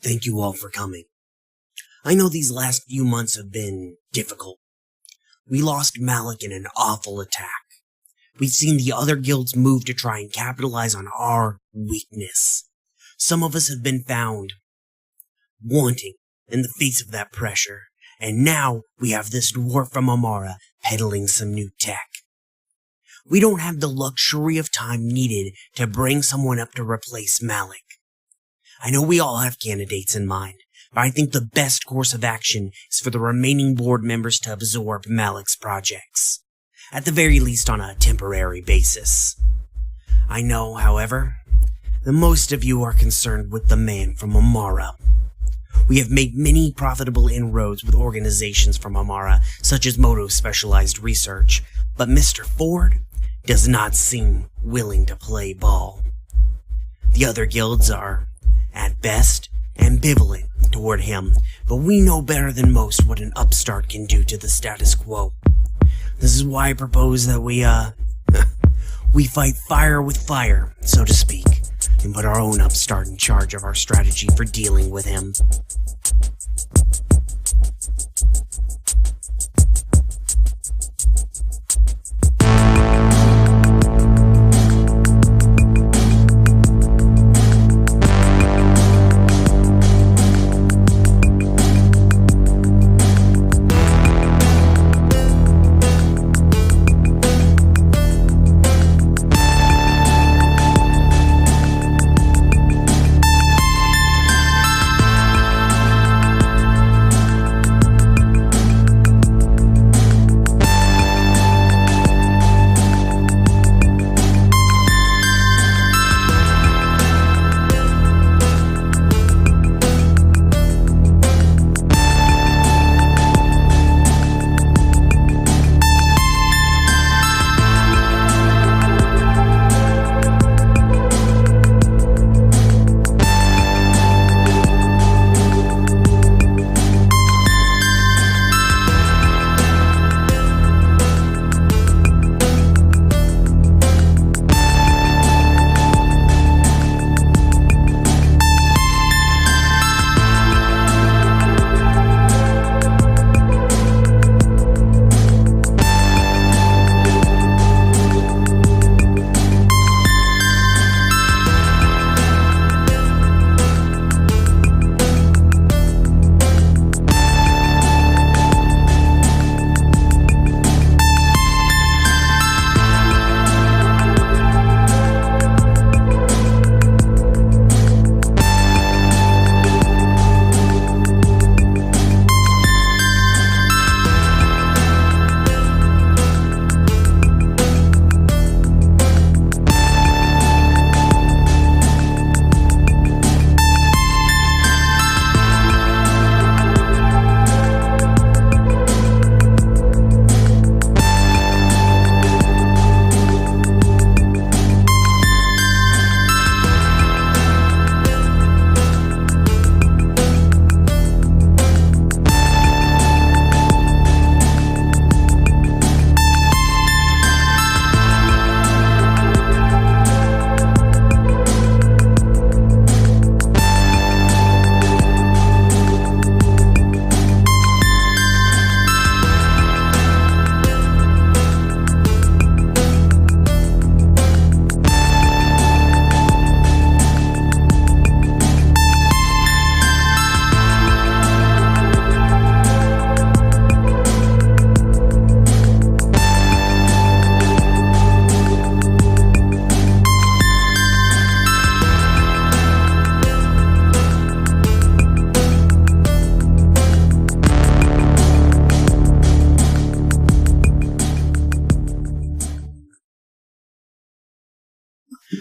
Thank you all for coming. I know these last few months have been difficult. We lost Malik in an awful attack. We've seen the other guilds move to try and capitalize on our weakness. Some of us have been found wanting in the face of that pressure, and now we have this dwarf from Amara peddling some new tech. We don't have the luxury of time needed to bring someone up to replace Malik. I know we all have candidates in mind, but I think the best course of action is for the remaining board members to absorb Malik's projects, at the very least on a temporary basis. I know, however, that most of you are concerned with the man from Amara. We have made many profitable inroads with organizations from Amara, such as Moto Specialized Research, but Mr. Ford does not seem willing to play ball. The other guilds are, at best, ambivalent toward him, but we know better than most what an upstart can do to the status quo. This is why I propose that we fight fire with fire, so to speak, and put our own upstart in charge of our strategy for dealing with him.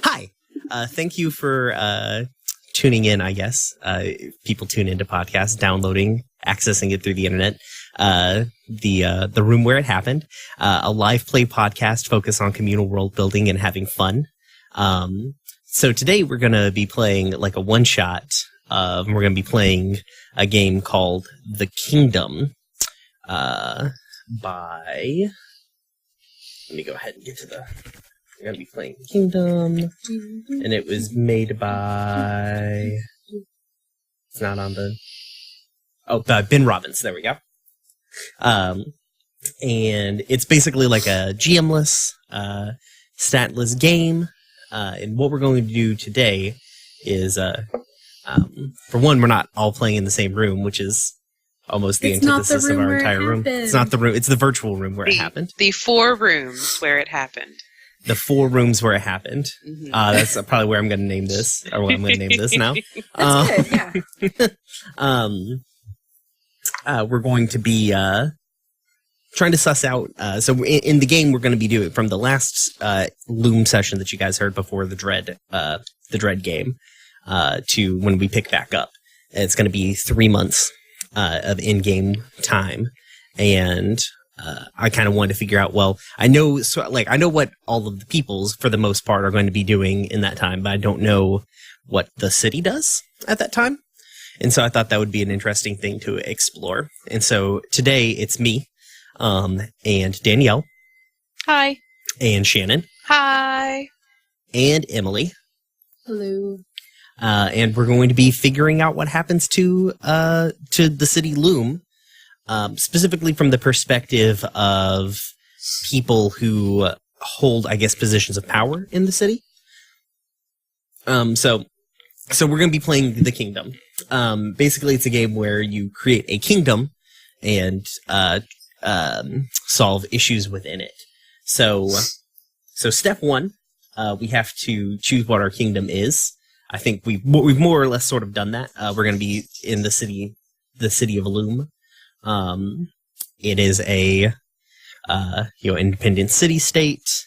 Hi. Thank you for tuning in, I guess. People tune into podcasts, downloading, accessing it through the internet. The Room Where It Happened, a live play podcast focused on communal world building and having fun. So today we're going to be playing like a one-shot. We're going to be playing a game called The Kingdom by... Let me go ahead and get to the... We're going to be playing Kingdom, and it was made by... It's not on the... Oh, Ben Robbins. There we go. And it's basically like a GM-less, statless game. And what we're going to do today is, for one, we're not all playing in the same room, which is almost the antithesis of our entire room. It's not the room. It's the virtual room where it happened. The 4 rooms where it happened. The 4 rooms where it happened. Mm-hmm. That's probably where I'm going to name this, or what I'm going to name this now. That's good, yeah. We're going to be trying to suss out. So in the game, we're going to be doing from the last Luume session that you guys heard before the Dread game to when we pick back up. It's going to be 3 months of in-game time, and I kind of wanted to figure out. Well, I know what all of the peoples for the most part are going to be doing in that time, but I don't know what the city does at that time. And so I thought that would be an interesting thing to explore. And so today it's me, and Danielle. Hi. And Shannon. Hi. And Emily. Hello. And we're going to be figuring out what happens to the city Luume, specifically from the perspective of people who hold, I guess, positions of power in the city. So we're going to be playing the kingdom. Basically, it's a game where you create a kingdom and solve issues within it. So step 1, we have to choose what our kingdom is. I think we've more or less sort of done that. We're going to be in the city of Luume. It is a independent city state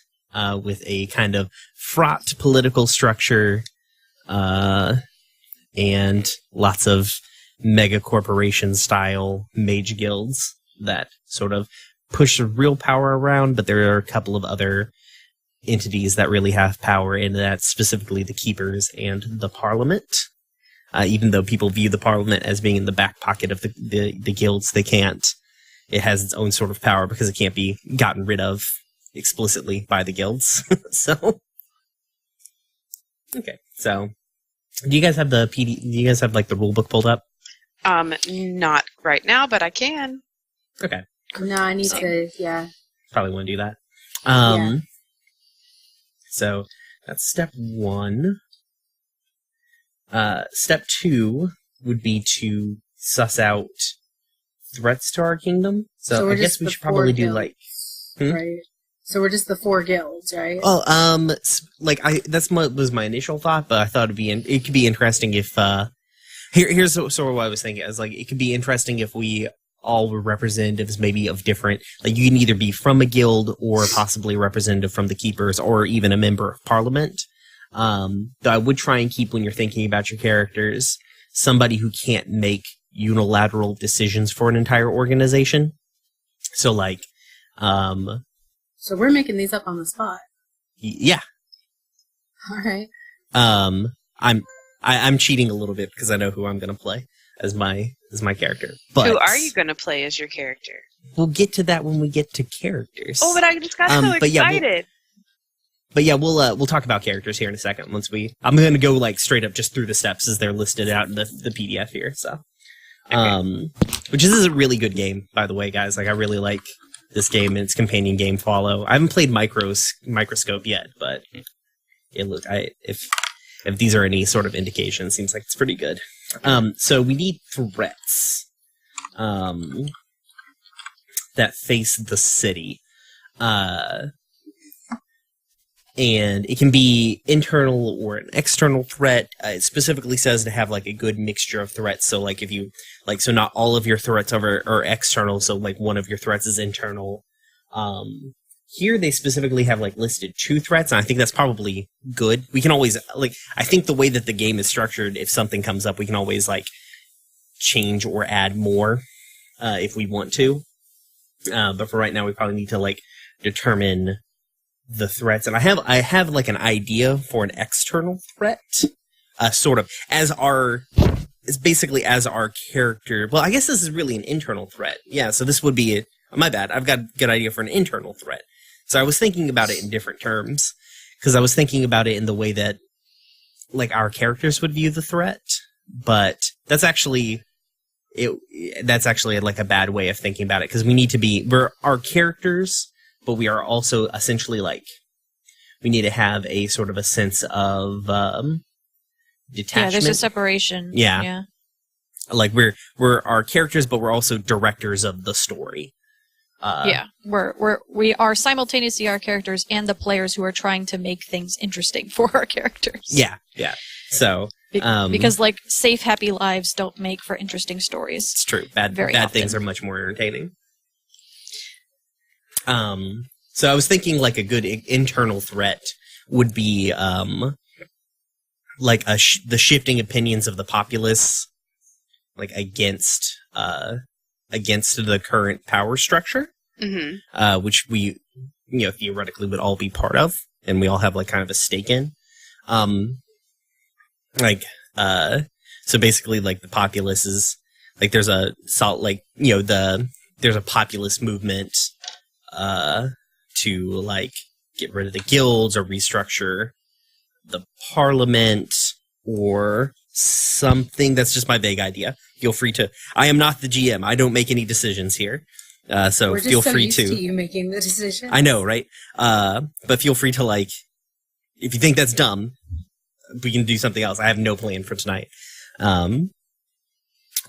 with a kind of fraught political structure. And lots of mega corporation style mage guilds that sort of push the real power around, but there are a couple of other entities that really have power, and that's specifically the Keepers and the Parliament. Even though people view the Parliament as being in the back pocket of the guilds, they can't. It has its own sort of power because it can't be gotten rid of explicitly by the guilds. Okay, so do you guys have the do you guys have like the rule book pulled up? Not right now, but I can. Okay. No, I need to, yeah. Probably want to do that. Yeah. So that's step 1. Step 2 would be to suss out threats to our kingdom. So I guess we should probably do like... Right. So we're just the 4 guilds, right? Oh, was my initial thought, but I thought it could be interesting if, here's sort of what I was thinking. I was like, it could be interesting if we all were representatives maybe of different, like you can either be from a guild or possibly a representative from the Keepers or even a member of Parliament. Though I would try and keep, when you're thinking about your characters, somebody who can't make unilateral decisions for an entire organization. So like, So we're making these up on the spot. Yeah. All right. I'm cheating a little bit because I know who I'm going to play as my character. But who are you going to play as your character? We'll get to that when we get to characters. Oh, but I just got so excited. We'll talk about characters here in a second. I'm going to go like straight up just through the steps as they're listed out in the PDF here. So, okay. Which is a really good game, by the way, guys. Like I really like this game and its companion game Follow. I haven't played Microscope yet, but if these are any sort of indication, it seems like it's pretty good. So we need threats that face the city. And it can be internal or an external threat. It specifically says to have like a good mixture of threats. So like if you so not all of your threats are external. So like one of your threats is internal. Here they specifically have like listed 2 threats, and I think that's probably good. We can always I think the way that the game is structured, if something comes up, we can always like change or add more if we want to. But for right now, we probably need to like determine the threats, and I have like an idea for an external threat, sort of as our character. Well, I guess this is really an internal threat. Yeah, so this would be my bad. I've got a good idea for an internal threat. So I was thinking about it in different terms, because I was thinking about it in the way that like our characters would view the threat, but that's actually like a bad way of thinking about it, because we're our characters, but we are also essentially like, we need to have a sort of a sense of detachment. Yeah, there's a separation. Yeah. Like we're our characters, but we're also directors of the story. We are simultaneously our characters and the players who are trying to make things interesting for our characters. Yeah. So because like safe, happy lives don't make for interesting stories. it's true. Bad things are much more entertaining. So I was thinking like a good internal threat would be like the shifting opinions of the populace, like against the current power structure, which we, theoretically would all be part of, and we all have like kind of a stake in. So basically, like the populace is like there's a there's a populist movement to like get rid of the guilds or restructure the parliament or something. That's just my vague idea. Feel free to. I am not the GM. I don't make any decisions here. So We're feel just free used to you making the decision. I know, right? But feel free to like, if you think that's dumb, we can do something else. I have no plan for tonight.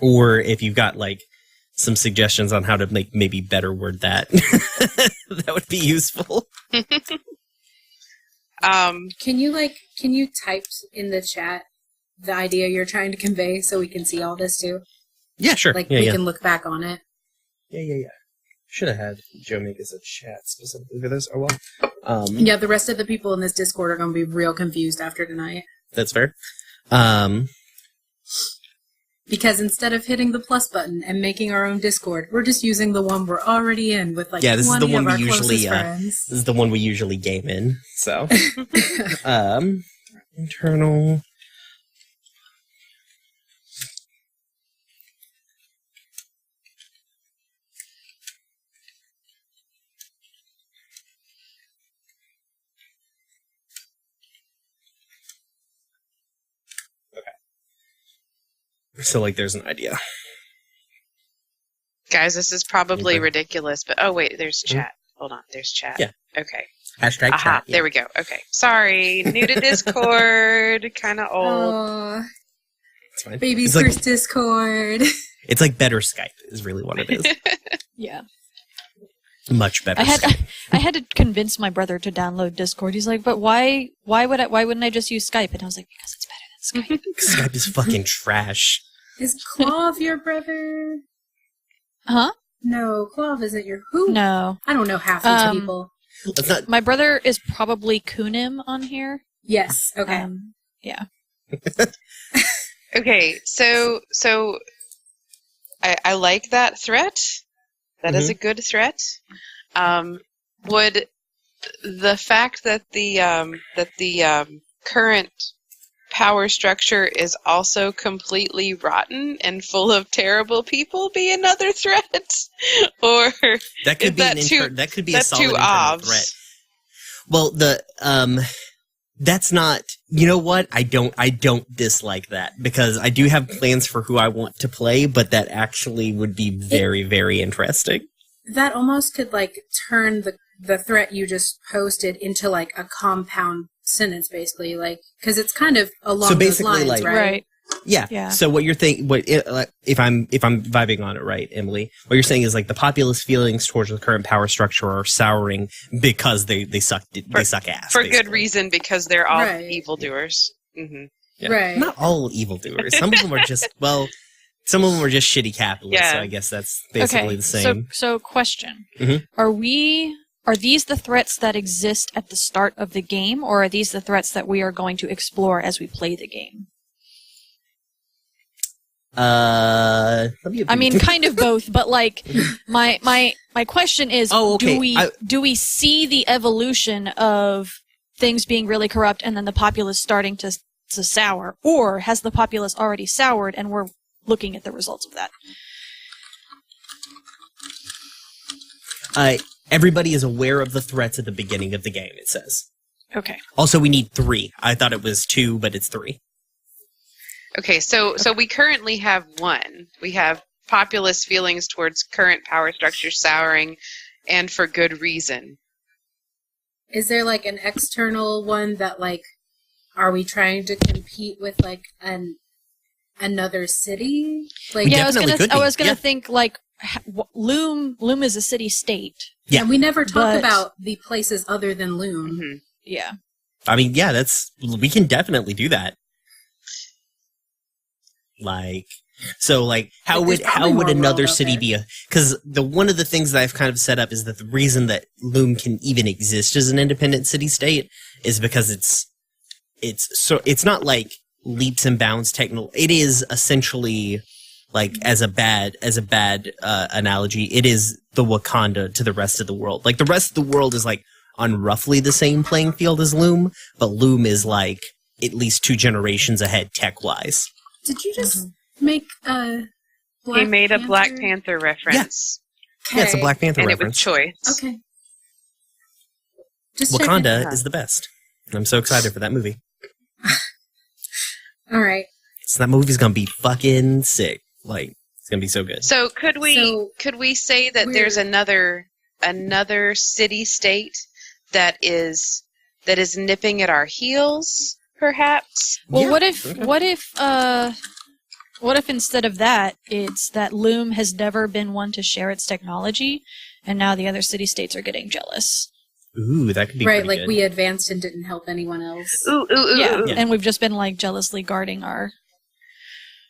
Or if you've got like some suggestions on how to make maybe better word that, that would be useful. Can you type in the chat the idea you're trying to convey so we can see all this too? Yeah, sure. Like we can look back on it. Yeah. Should have had Joe make us a chat specifically for this. Oh well. Yeah, the rest of the people in this Discord are going to be real confused after tonight. That's fair. Because instead of hitting the plus button and making our own Discord, we're just using the one we're already in with like 20 this is the one of our we usually friends. this is the one we usually game in. So internal. So, like, there's an idea. Guys, this is probably ridiculous, but oh wait, there's chat. Hold on, there's chat. Yeah. Okay. Hashtag chat. Yeah. There we go. Okay. Sorry, new to Discord, kind of old. Oh, It's fine. baby's It's first Discord. It's like better Skype is really what it is. Yeah. Much better. I Skype. had to convince my brother to download Discord. He's like, "But why wouldn't I just use Skype?" And I was like, "Because it's better than Skype." Skype is fucking trash. Is Clav your brother? Huh? No, Clav isn't your who? No. I don't know half these people. Let's not. My brother is probably Kunim on here. Yes. Okay. Yeah. Okay, so I like that threat. That is a good threat. Would the fact that the current power structure is also completely rotten and full of terrible people be another threat? Or That could be that could be a solid internal threat. Well, that's not. You know what? I don't dislike that, because I do have plans for who I want to play, but that actually would be very, very interesting. That almost could like turn the threat you just posted into like a compound sentence, basically, like because it's kind of along those lines, like, right? Yeah. So what you're thinking, if I'm vibing on it right, Emily, what you're saying is like the populist feelings towards the current power structure are souring because they suck ass for good reason, because they're all evildoers. Mm-hmm. Yeah. Right. Not all evildoers. Some of them are just some of them are just shitty capitalists. Yeah. So I guess that's basically the same. So question: Mm-hmm. Are these the threats that exist at the start of the game, or are these the threats that we are going to explore as we play the game? I mean, kind of both, but like my question is, do we see the evolution of things being really corrupt and then the populace starting to sour, or has the populace already soured and we're looking at the results of that? Everybody is aware of the threats at the beginning of the game, it says. Okay. Also, we need 3. I thought it was 2, but it's 3. Okay, so we currently have one. We have populist feelings towards current power structure souring, and for good reason. Is there like an external one that like, are we trying to compete with like another city? Like, yeah, I was gonna think like Luume is a city state. Yeah, and we never talk about the places other than Luume. Mm-hmm. Yeah. I mean, yeah, we can definitely do that. Like, so like, how would another city be because one of the things that I've kind of set up is that the reason that Luume can even exist as an independent city state is because it's not like leaps and bounds technical. It is essentially like as a bad analogy, it is the Wakanda to the rest of the world. Like the rest of the world is like on roughly the same playing field as Luume, but Luume is like at least 2 generations ahead tech-wise. Did you just make a Black He made Panther? a Black Panther reference. Okay. Yeah, it's a Black Panther and reference. it was choice. Okay. Just Wakanda is the best. I'm so excited for that movie. All right. So that movie's gonna be fucking sick. Like, it's gonna be so good. So could we say that there's another city state that is nipping at our heels, perhaps? Well, Yeah. What if instead of that, it's that Luume has never been one to share its technology, and now the other city-states are getting jealous? Ooh, that could be right, pretty like good. we advanced and didn't help anyone else. Ooh. Yeah, and we've just been like jealously guarding our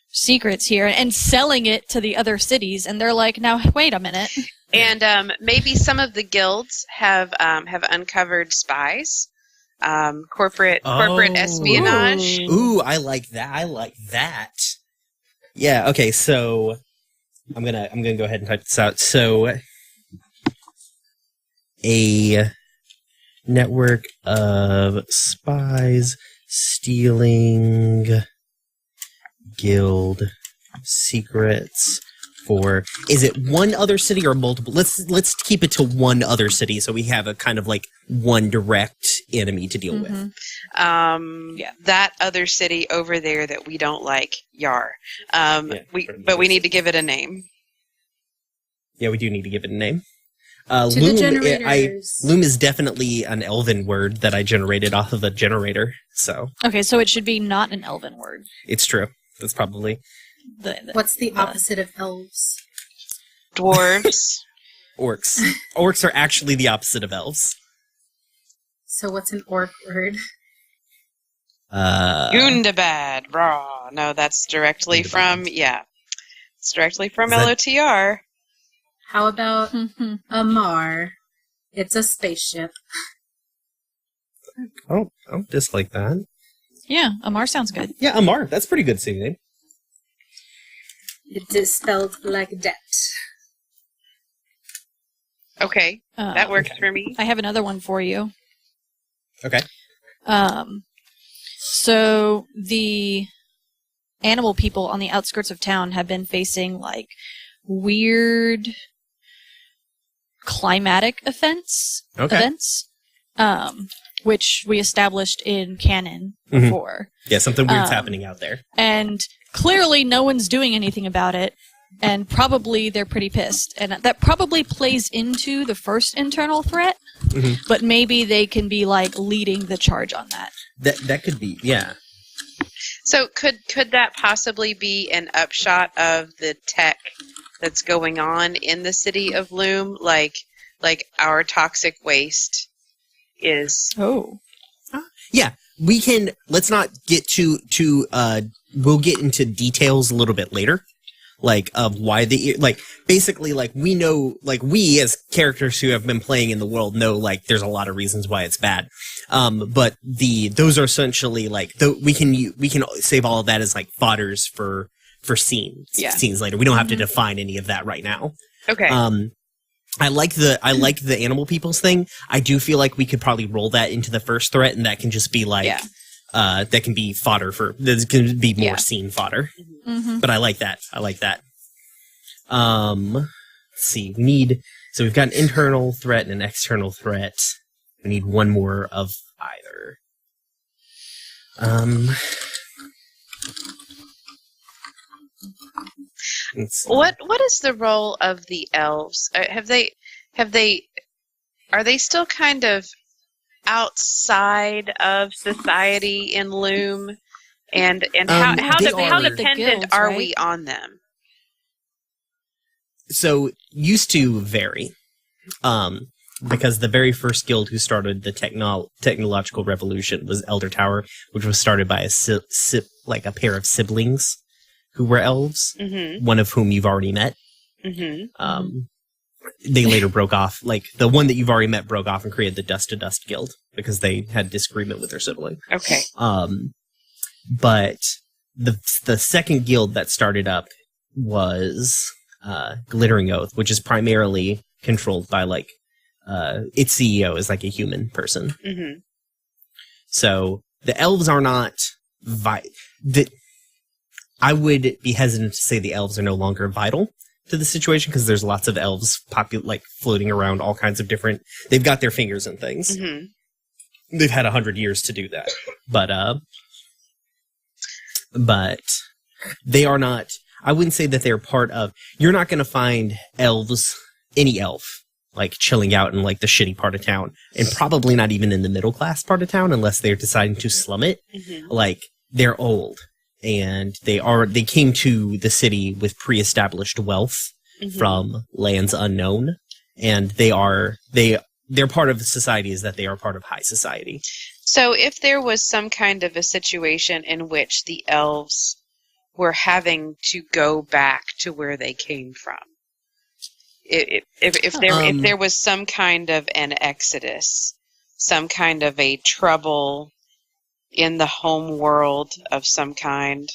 secrets here and selling it to the other cities, and they're like, now wait a minute. And maybe some of the guilds have uncovered spies, corporate espionage. Ooh, I like that. Yeah. Okay. So I'm gonna go ahead and type this out. So a network of spies stealing guild secrets for, is it one other city or multiple? Let's keep it to one other city so we have a kind of like one direct enemy to deal with. That other city over there that we don't like, Yar. We need to give it a name. Yeah, we do need to give it a name. To the generators. Luume is definitely an elven word that I generated off of a generator, so. Okay, so it should be not an elven word. It's true. That's probably. What's the opposite of elves? Dwarves. Orcs. Orcs are actually the opposite of elves. So what's an orc word? Gundabad. Raw. No, that's directly from, it's directly from LOTR. How about Amar? It's a spaceship. I don't dislike that. Yeah, Amar sounds good. Yeah, Amar. That's pretty good city name. It is spelled like debt. Okay, that works for me. I have another one for you. Okay. So the animal people on the outskirts of town have been facing like weird climatic events, which we established in canon before. Yeah, something weird's happening out there. And clearly no one's doing anything about it, and probably they're pretty pissed. And that probably plays into the first internal threat, but maybe they can be like leading the charge on that. That could be, yeah. So could that possibly be an upshot of the tech that's going on in the city of Luume? Like our toxic waste is. Oh. Yeah, we can. Let's not get too. We'll get into details a little bit later, like of why basically we know, like we as characters who have been playing in the world know, like there's a lot of reasons why it's bad. But those are essentially like we can save all of that as like fodders for scenes later. We don't have to define any of that right now. Okay. I like the animal peoples thing. I do feel like we could probably roll that into the first threat, and that can just be like, that can be fodder that can be more scene fodder. But I like that. Let's see. We've got an internal threat and an external threat. We need one more of either. What is the role of the elves? Are they still kind of outside of society in Luume? And how dependent guilds, are right? we on them? So, used to vary. Because the very first guild who started the technological revolution was Elder Tower, which was started by a pair of siblings who were elves, one of whom you've already met. They later broke off, like the one that you've already met broke off and created the Dust to Dust Guild because they had disagreement with their sibling. Okay. But the second guild that started up was Glittering Oath, which is primarily controlled by its CEO is like a human person. So the elves are not I would be hesitant to say the elves are no longer vital to the situation because there's lots of elves floating around all kinds of different. They've got their fingers in things. They've had 100 years to do that, but they are not. I wouldn't say that they're part of. You're not going to find elves, any elf, chilling out in the shitty part of town, and probably not even in the middle class part of town unless they're deciding to slum it. They're old. And they came to the city with pre-established wealth from lands unknown, and they're part of society is that they are part of high society. So if there was some kind of a situation in which the elves were having to go back to where they came from, if there was some kind of an exodus, some kind of a trouble in the home world of some kind,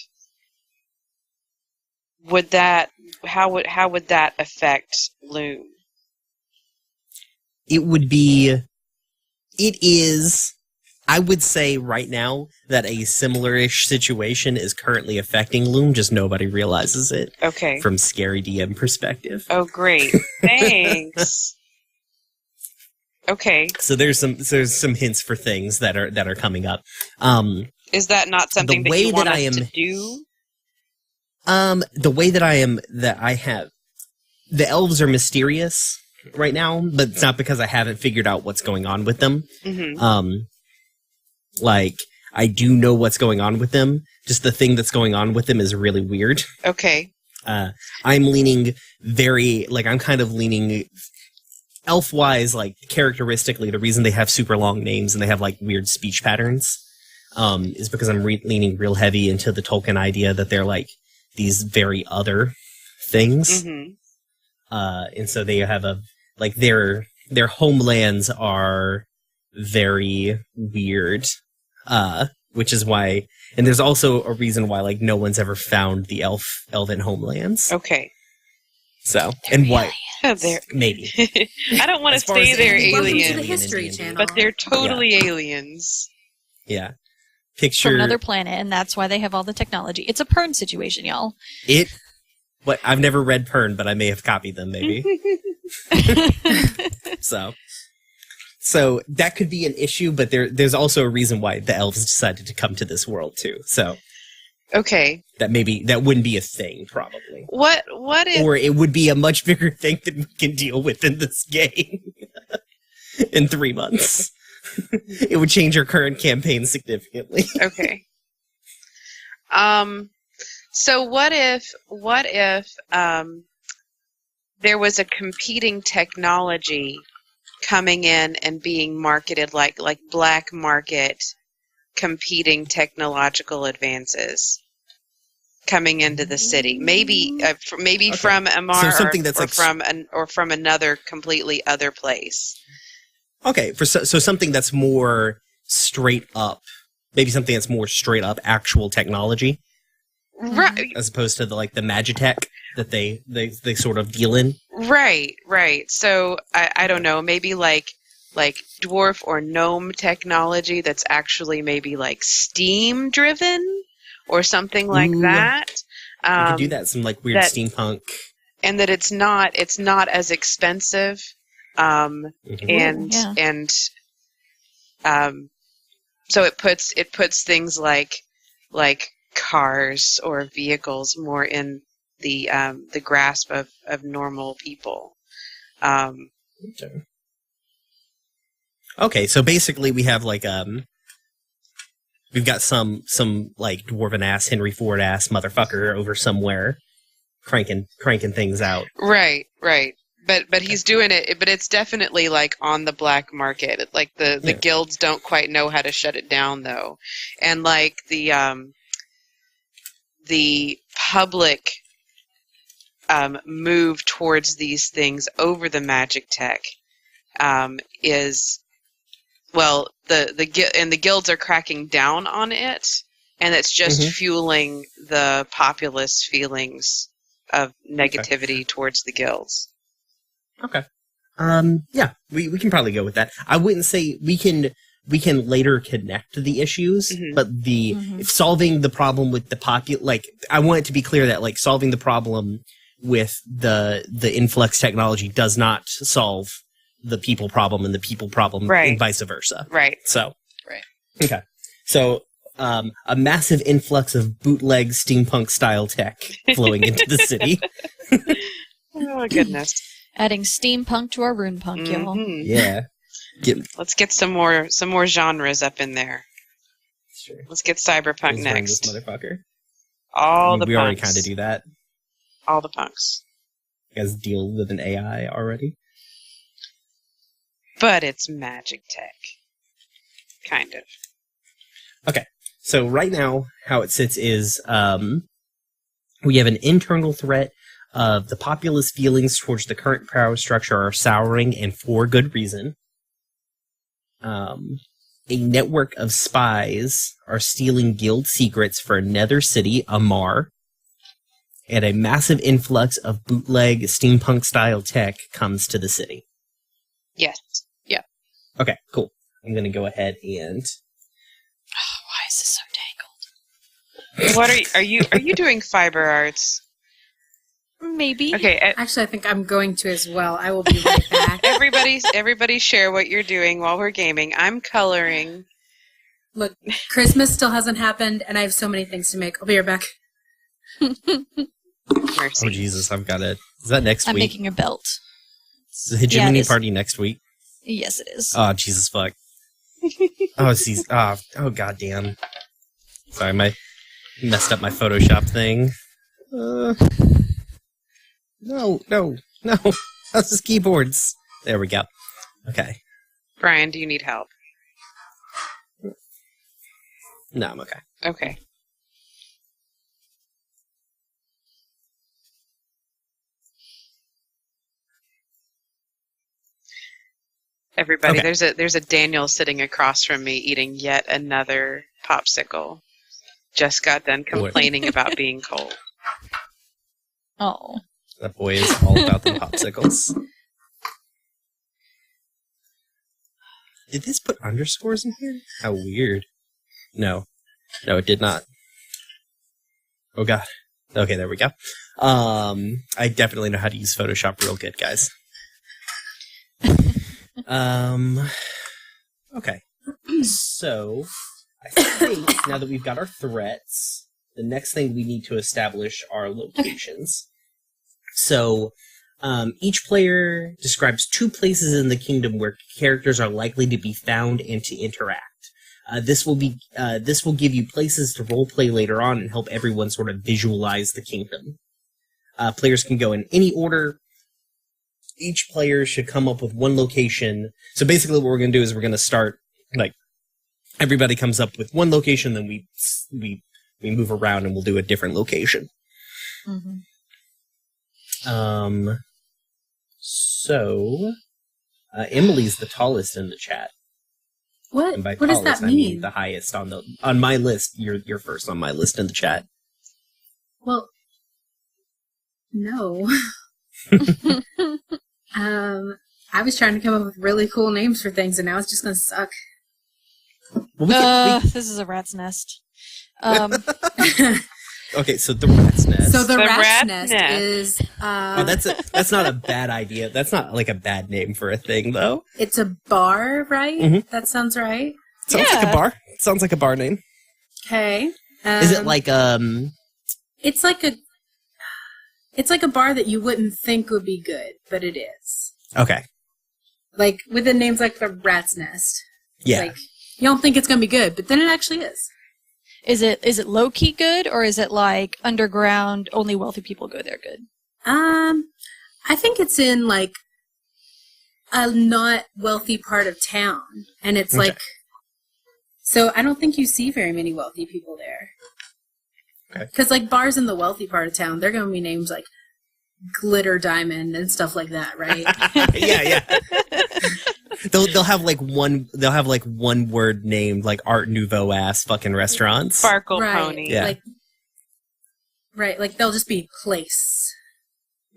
how would that affect Luume? I would say right now that a similar-ish situation is currently affecting Luume, just nobody realizes it. Okay. From scary DM perspective. Oh, great. Thanks. Okay. So there's some hints for things that are coming up. Is that not something that you want us to do? The way that I have the elves are mysterious right now, but it's not because I haven't figured out what's going on with them. I do know what's going on with them. Just the thing that's going on with them is really weird. Okay. I'm leaning I'm kind of leaning elf-wise, characteristically, the reason they have super long names and they have, weird speech patterns is because I'm leaning real heavy into the Tolkien idea that they're, these very other things. And so they have their homelands are very weird, which is why, and there's also a reason why, no one's ever found the elven homelands. Okay. So, and why? Maybe. I don't want to say they're aliens, to the History Channel. but they're totally aliens. Yeah. Picture from another planet, and that's why they have all the technology. It's a Pern situation, y'all. I've never read Pern, but I may have copied them, maybe. So that could be an issue, but there's also a reason why the elves decided to come to this world too. So. Okay. That wouldn't be a thing, probably. What if... Or it would be a much bigger thing than we can deal with in this game in 3 months. It would change our current campaign significantly. Okay. So what if there was a competing technology coming in and being marketed like black market competing technological advances coming into the city, maybe from Amar, so something that's or from another completely other place. Okay, so something that's more straight up, maybe something that's more straight up actual technology, right? As opposed to the magitech that they sort of deal in. Right. So I don't know, maybe like dwarf or gnome technology that's actually maybe steam driven or something like that. You could do that, some weird steampunk, and that it's not as expensive, so it puts things like cars or vehicles more in the grasp of normal people. Okay, so basically we have like we've got some like dwarven ass Henry Ford ass motherfucker over somewhere cranking things out. Right. But he's doing it, but it's definitely like on the black market. Like the guilds don't quite know how to shut it down though. And like the public move towards these things over the magic tech is, well, the guilds are cracking down on it, and it's just fueling the populace feelings of negativity towards the guilds. Okay. Yeah, we can probably go with that. I wouldn't say we can later connect the issues, but if solving the problem with the like, I want it to be clear that like solving the problem with the influx technology does not solve the people problem and the people problem and vice versa. Right. So. Right. Okay. So, a massive influx of bootleg steampunk style tech flowing into the city. Oh goodness. Adding steampunk to our runepunk, y'all. Yeah. Let's get some more genres up in there. Sure. Let's get cyberpunk next. This motherfucker. We already kind of do that. All the punks. You guys deal with an AI already? But it's magic tech. Kind of. Okay. So right now, how it sits is we have an internal threat of the populace feelings towards the current power structure are souring, and for good reason. A network of spies are stealing guild secrets for another city, Amar, and a massive influx of bootleg steampunk-style tech comes to the city. Yes. Yeah. Okay, cool. I'm going to go ahead and... Oh, why is this so tangled? What are you doing fiber arts? Maybe. Okay. Actually, I think I'm going to as well. I will be right back. Everybody share what you're doing while we're gaming. I'm coloring. Look, Christmas still hasn't happened, and I have so many things to make. I'll be right back. Mercy. Oh, Jesus, I've got it. Is that next I'm week? making a belt. Is the hegemony it is. party next week? Yes, it is. Oh, Jesus, fuck. Oh, goddamn. Sorry, I messed up my Photoshop thing. No. How's this keyboards? There we go. Okay. Brian, do you need help? No, I'm okay. Okay. Everybody, Okay. there's a Daniel sitting across from me eating yet another popsicle. Just got done complaining about being cold. Oh. That boy is all about the popsicles. Did this put underscores in here? How weird. No, it did not. Oh, God. Okay, there we go. I definitely know how to use Photoshop real good, guys. Okay. So, I think now that we've got our threats, the next thing we need to establish are locations. So, each player describes 2 places in the kingdom where characters are likely to be found and to interact. This will give you places to roleplay later on and help everyone sort of visualize the kingdom. Players can go in any order. Each player should come up with 1 location. So basically what we're going to do is we're going to start, like, everybody comes up with 1 location, then we move around and we'll do a different location. Mm-hmm. So, Emily's the tallest in the chat. What? And by What does tallest, that I mean mean? the highest on my list. You're first on my list in the chat. Well, no. I was trying to come up with really cool names for things, and now it's just gonna suck. Well, this is a rat's nest. Okay, so the rat's nest. So the rat's rat's nest nest. is. Oh, that's not a bad idea. That's not like a bad name for a thing, though. It's a bar, right? Mhm. That sounds right. Sounds like a bar. Sounds like a bar name. Okay. Is it like It's like a bar that you wouldn't think would be good, but it is. Okay. Like with the names like the Rat's Nest. Yeah. Like you don't think it's gonna be good, but then it actually is. Is it low key good, or is it like underground? Only wealthy people go there. Good. I think it's in like a not wealthy part of town, and it's Okay. like. So I don't think you see very many wealthy people there. Okay. Because like bars in the wealthy part of town, they're gonna be names like Glitter Diamond and stuff like that, right? Yeah. They'll have like one word named like Art Nouveau ass fucking restaurants. Sparkle Right. Pony. Yeah. Like they'll just be place.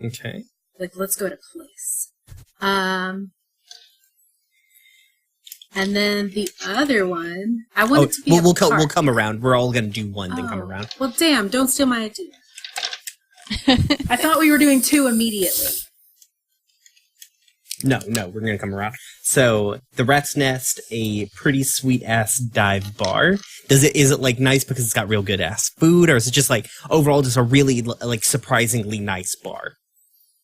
Okay. Like let's go to place. And then the other one, I want it to be we'll park. we'll come around. We're all gonna do one, then come around. Well, damn! Don't steal my idea. I thought we were doing 2 immediately. No, we're gonna come around. So the Rat's Nest, a pretty sweet ass dive bar. Is it like nice because it's got real good ass food, or is it just like overall just a really like surprisingly nice bar?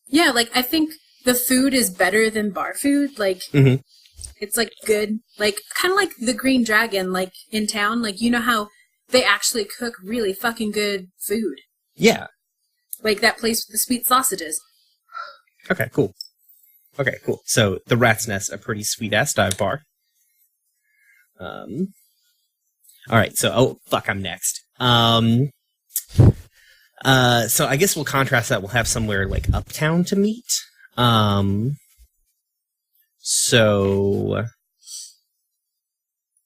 Yeah, like I think the food is better than bar food. Like Mhm. it's like good, like kind of like the Green Dragon, like in town. Like you know how they actually cook really fucking good food. Yeah. Like that place with the sweet sausages. Okay, cool. So the Rat's Nest, a pretty sweet ass dive bar. All right. So I'm next. So I guess we'll contrast that. We'll have somewhere like uptown to meet. So.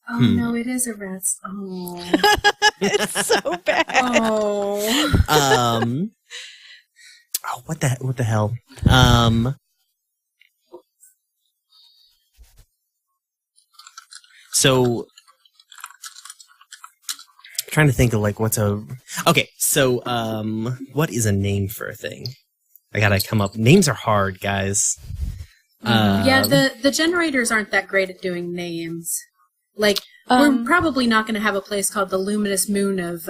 Oh no, it is a rat's. Oh. It's so bad. Oh. Oh, what the hell? So, I'm trying to think of like what is a name for a thing? I gotta come up. Names are hard, guys. Yeah, the generators aren't that great at doing names. Like, we're probably not going to have a place called the Luminous Moon of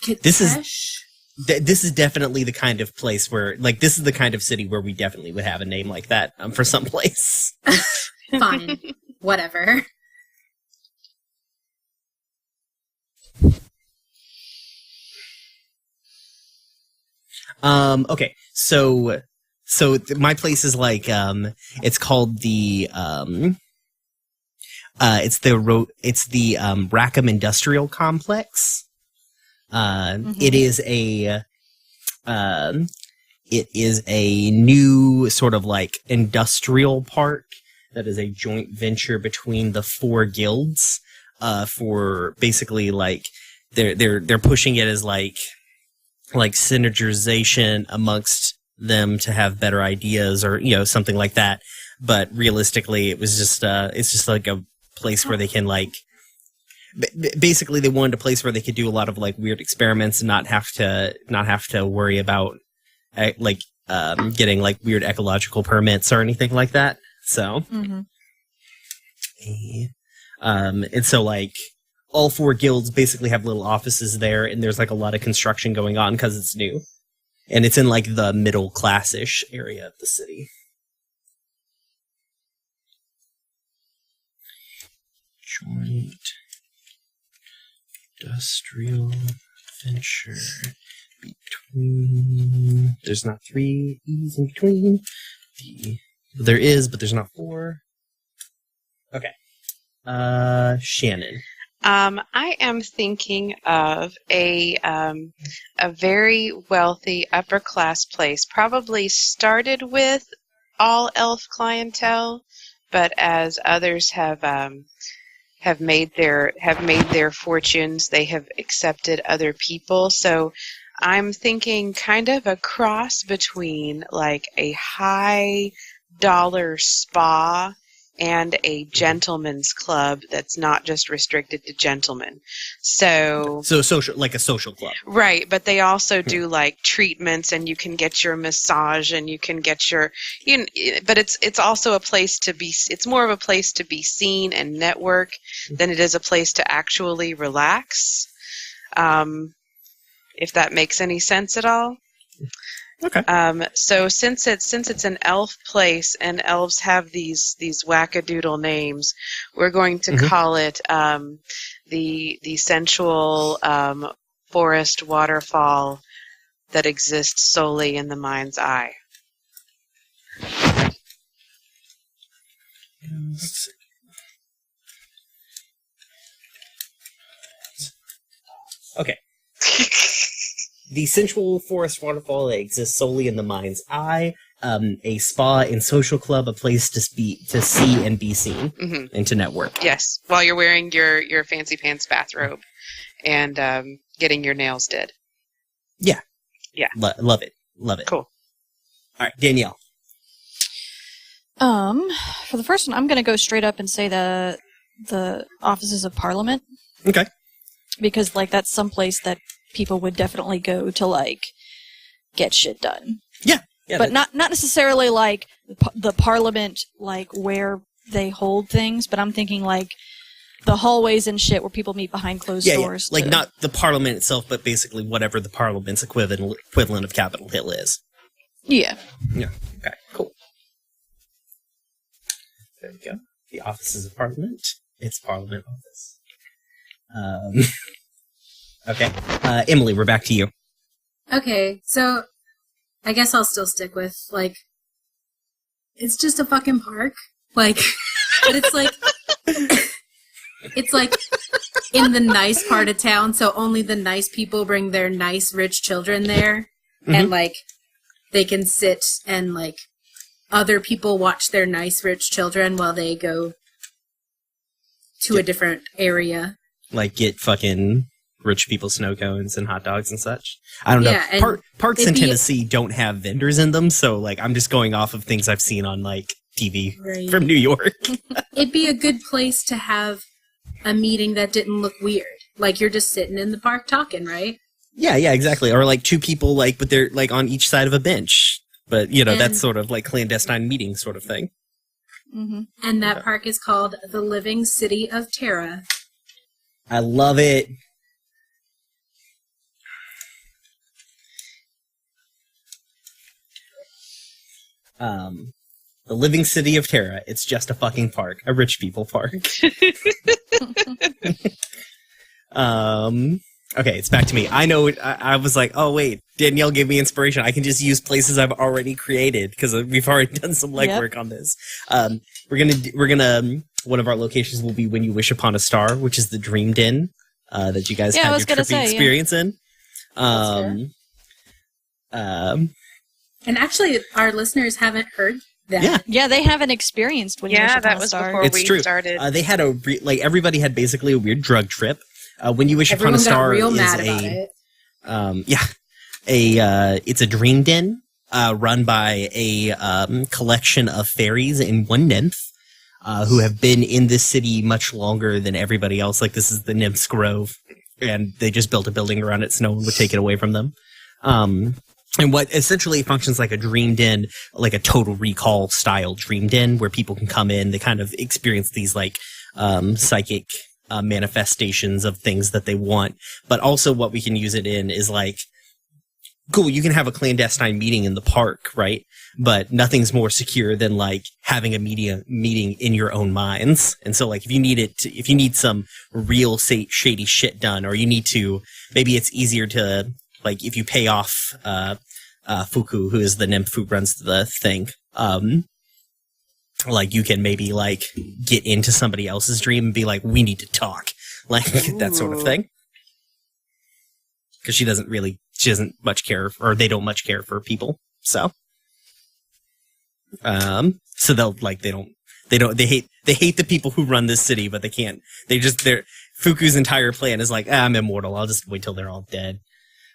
Kitesh. This is definitely the kind of place where, like, this is the kind of city where we definitely would have a name like that for some place. Fine. Whatever. Okay, so my place is like, it's called the, it's the Rackham Industrial Complex. It is a new sort of like industrial park that is a joint venture between the 4 guilds, for basically like, they're pushing it as like synergization amongst them to have better ideas or, something like that. But realistically, it was just, it's just like a place where they can like, basically they wanted a place where they could do a lot of like weird experiments and not have to worry about getting like weird ecological permits or anything like that. So, and so like all 4 guilds basically have little offices there, and there's like a lot of construction going on because it's new, and it's in like the middle class-ish area of the city. Joint industrial venture between. There's not 3 E's in between. There is, but there's not 4. Okay. Shannon. I am thinking of a very wealthy upper class place. Probably started with all elf clientele, but as others have made their fortunes, they have accepted other people. So I'm thinking kind of a cross between like a high dollar spa and a gentleman's club that's not just restricted to gentlemen. So social, like a social club. Right, but they also do like treatments, and you can get your massage, and you can get your, but it's also a place to be, it's more of a place to be seen and network than it is a place to actually relax. If that makes any sense at all. Okay. So since it's an elf place and elves have these wackadoodle names, we're going to call it the sensual forest waterfall that exists solely in the mind's eye. Okay. The sensual forest waterfall that exists solely in the mind's eye, a spa and social club, a place to see and be seen, and to network. Yes, while you're wearing your fancy pants bathrobe and getting your nails did. Yeah. Yeah. Love it. Love it. Cool. All right, Danielle. For the first one, I'm going to go straight up and say the offices of Parliament. Okay. Because, like, that's someplace that people would definitely go to, like, get shit done. Yeah. But not necessarily, like, the Parliament, like, where they hold things, but I'm thinking, like, the hallways and shit where people meet behind closed doors. Yeah. Like, not the Parliament itself, but basically whatever the Parliament's equivalent of Capitol Hill is. Yeah. Yeah. Okay, cool. There we go. The offices of Parliament. It's Parliament office. Okay. Emily, we're back to you. Okay, so I guess I'll still stick with, like, it's just a fucking park. Like, but it's like, it's like in the nice part of town, so only the nice people bring their nice, rich children there. And, like, they can sit and, like, other people watch their nice, rich children while they go to a different area. Like, get fucking rich people snow cones and hot dogs and such. I don't know. Parks in Tennessee don't have vendors in them, so, like, I'm just going off of things I've seen on, like, TV from New York. It'd be a good place to have a meeting that didn't look weird. Like, you're just sitting in the park talking, right? Yeah, exactly. Or, like, two people, like, but they're, like, on each side of a bench. But, you know, that's sort of, like, clandestine meeting sort of thing. Mm-hmm. And that park is called the Living City of Terra. I love it. The Living City of Terra. It's just a fucking park. A rich people park. Okay, it's back to me. I know I was like, oh wait, Danielle gave me inspiration. I can just use places I've already created because we've already done some legwork on this. We're gonna one of our locations will be When You Wish Upon a Star, which is the Dream Den that you guys had your trippy experience in. And actually, our listeners haven't heard that. Yeah, they haven't experienced When You Wish Upon a Star. Yeah, that was before we started. They had everybody had basically a weird drug trip. When You Wish Upon a Star is it's a dream den run by a collection of fairies in one nymph who have been in this city much longer than everybody else. Like, this is the Nymph's Grove, and they just built a building around it so no one would take it away from them. And what essentially functions like a dream den, like a Total Recall style dream den, where people can come in, they kind of experience these like psychic manifestations of things that they want. But also what we can use it in is like, cool, you can have a clandestine meeting in the park, right? But nothing's more secure than like having a meeting in your own minds. And so like if you need some real shady shit done, or you need to, maybe it's easier to, like, if you pay off Fuku, who is the nymph who runs the thing, like, you can maybe, like, get into somebody else's dream and be like, we need to talk. Like, that sort of thing. Because she doesn't much care, or they don't much care for people. So. So they hate the people who run this city, but they can't, Fuku's entire plan is like, I'm immortal, I'll just wait till they're all dead.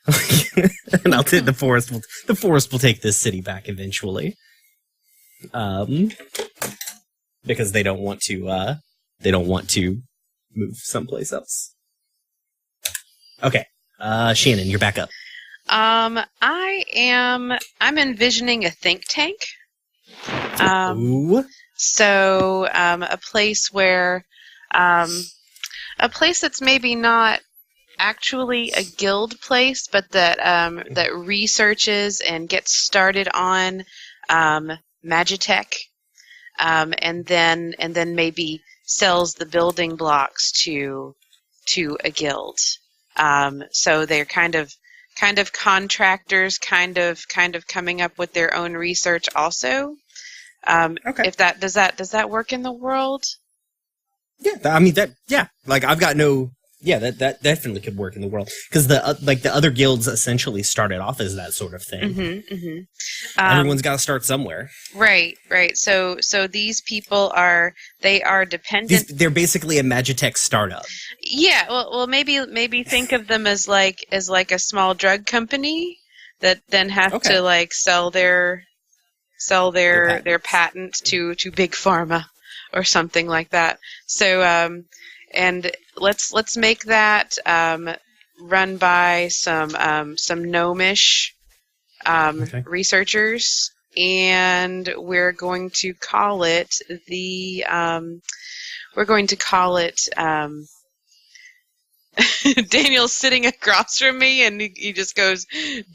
And the forest will take this city back eventually. Because they don't want to move someplace else. Okay. Shannon, you're back up. I'm envisioning a think tank. So, a place where, a place that's maybe not actually a guild place, but that that researches and gets started on Magitech, and then maybe sells the building blocks to a guild. So they're kind of contractors, kind of coming up with their own research also. Okay. If that does that work in the world? Yeah, I mean that. Yeah, like I've got no. Yeah, that definitely could work in the world because the other guilds essentially started off as that sort of thing. Everyone's got to start somewhere. Right. So these people are dependent. They're basically a Magitech startup. Yeah. Well, maybe think of them as like a small drug company that then have to like sell their patents to big pharma or something like that. So and let's make that run by some gnomish researchers, and we're going to call it Daniel's sitting across from me, and he just goes,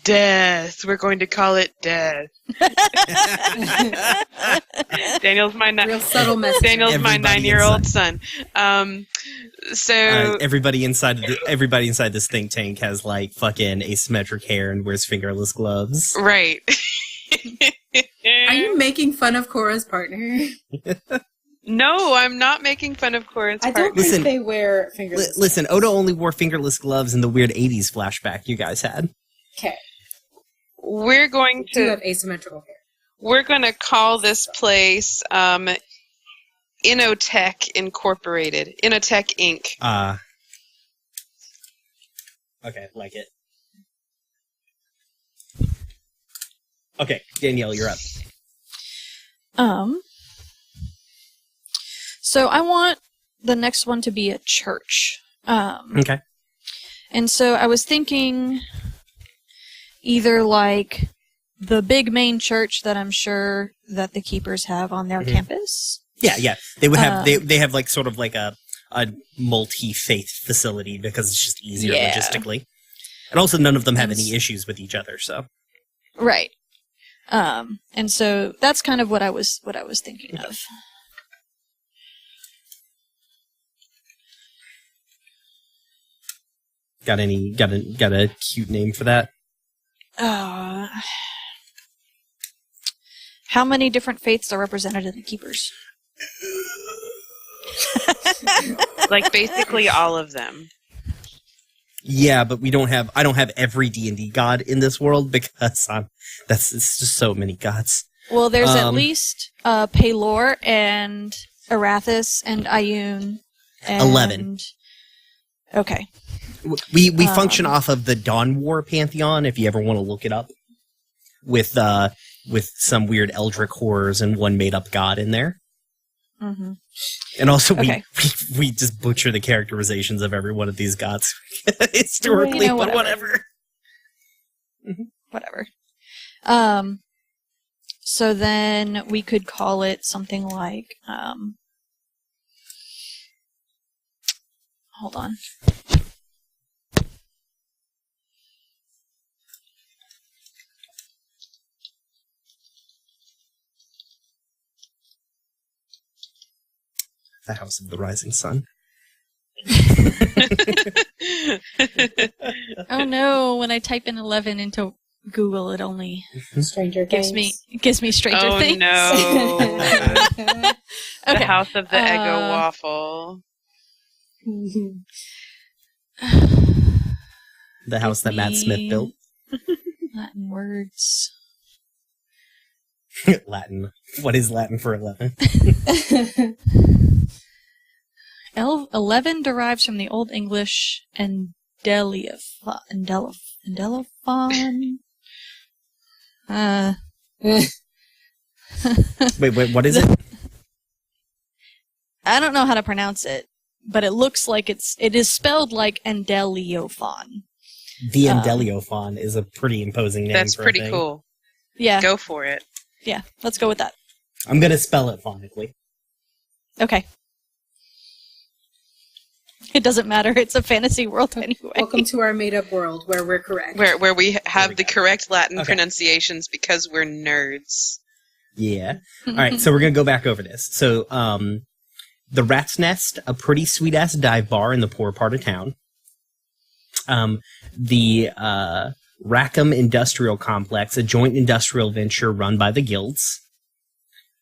"Death." We're going to call it Death. Daniel's my Real subtle message. Daniel's my Everybody 9-year-old inside. son. So Everybody inside this think tank has like fucking asymmetric hair and wears fingerless gloves. right. Are you making fun of Cora's partner? No, I'm not making fun of Cora's I partner. don't think they wear fingerless. Listen, Oda only wore fingerless gloves in the weird 80s flashback you guys had. Okay. We're going Do to have asymmetrical hair. we're going to call this place Innotech Incorporated. Innotech Inc. Okay, like it. Okay, Danielle, you're up. So I want the next one to be a church. Okay. And so I was thinking either like the big main church that I'm sure that the keepers have on their campus. Yeah. They would have they have like sort of like a multi-faith facility because it's just easier logistically. And also none of them have any issues with each other, so. Right. And so that's kind of what I was thinking of. Got a cute name for that? How many different faiths are represented in the keepers? Like basically all of them. Yeah, but I don't have every D&D god in this world because it's just so many gods. Well, there's at least Pelor and Arathis and Ioun. And 11. Okay. We function off of the Dawn War pantheon. If you ever want to look it up, with some weird eldritch horrors and one made up god in there. Mm-hmm. And also we just butcher the characterizations of every one of these gods historically, but whatever. Whatever. So then we could call it something like hold on. The House of the Rising Sun. Oh no, when I type in 11 into Google, it only Stranger gives Things. me Stranger Oh Things. no. Okay. The House of the Eggo Waffle. The house that Matt Smith built. Latin words. Latin. What is Latin for 11? 11 derives from the Old English Endelephon. Wait, what is it? I don't know how to pronounce it, but it looks like it is spelled like Endeleophon. The Endeleophon is a pretty imposing name. That's for pretty a thing. cool. Yeah. Go for it. Yeah, let's go with that. I'm gonna spell it phonically. Okay. It doesn't matter. It's a fantasy world anyway. Welcome to our made-up world where we're correct. Where we have the correct Latin Okay. pronunciations because we're nerds. Yeah. All right, so we're going to go back over this. So, the Rat's Nest, a pretty sweet-ass dive bar in the poor part of town. The Rackham Industrial Complex, a joint industrial venture run by the guilds.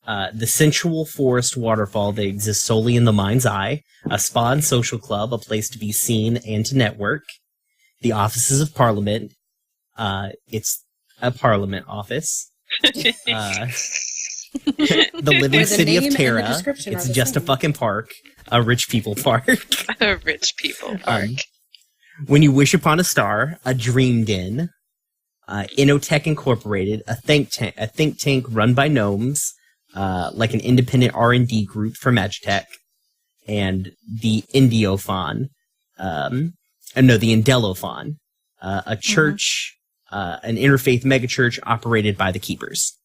The Sensual Forest Waterfall that exists solely in the mind's eye. A spa and social club, a place to be seen and to network. The offices of Parliament. It's a Parliament office. The living city of name and the Terra. description It's are the just a same. fucking park. A rich people park. A rich people park. When you wish upon a star, a dream den. Innotech Incorporated, a think tank run by gnomes, like an independent R&D group for Magitech, and the Indiophon, the Indelophon, a church, an interfaith megachurch operated by the Keepers.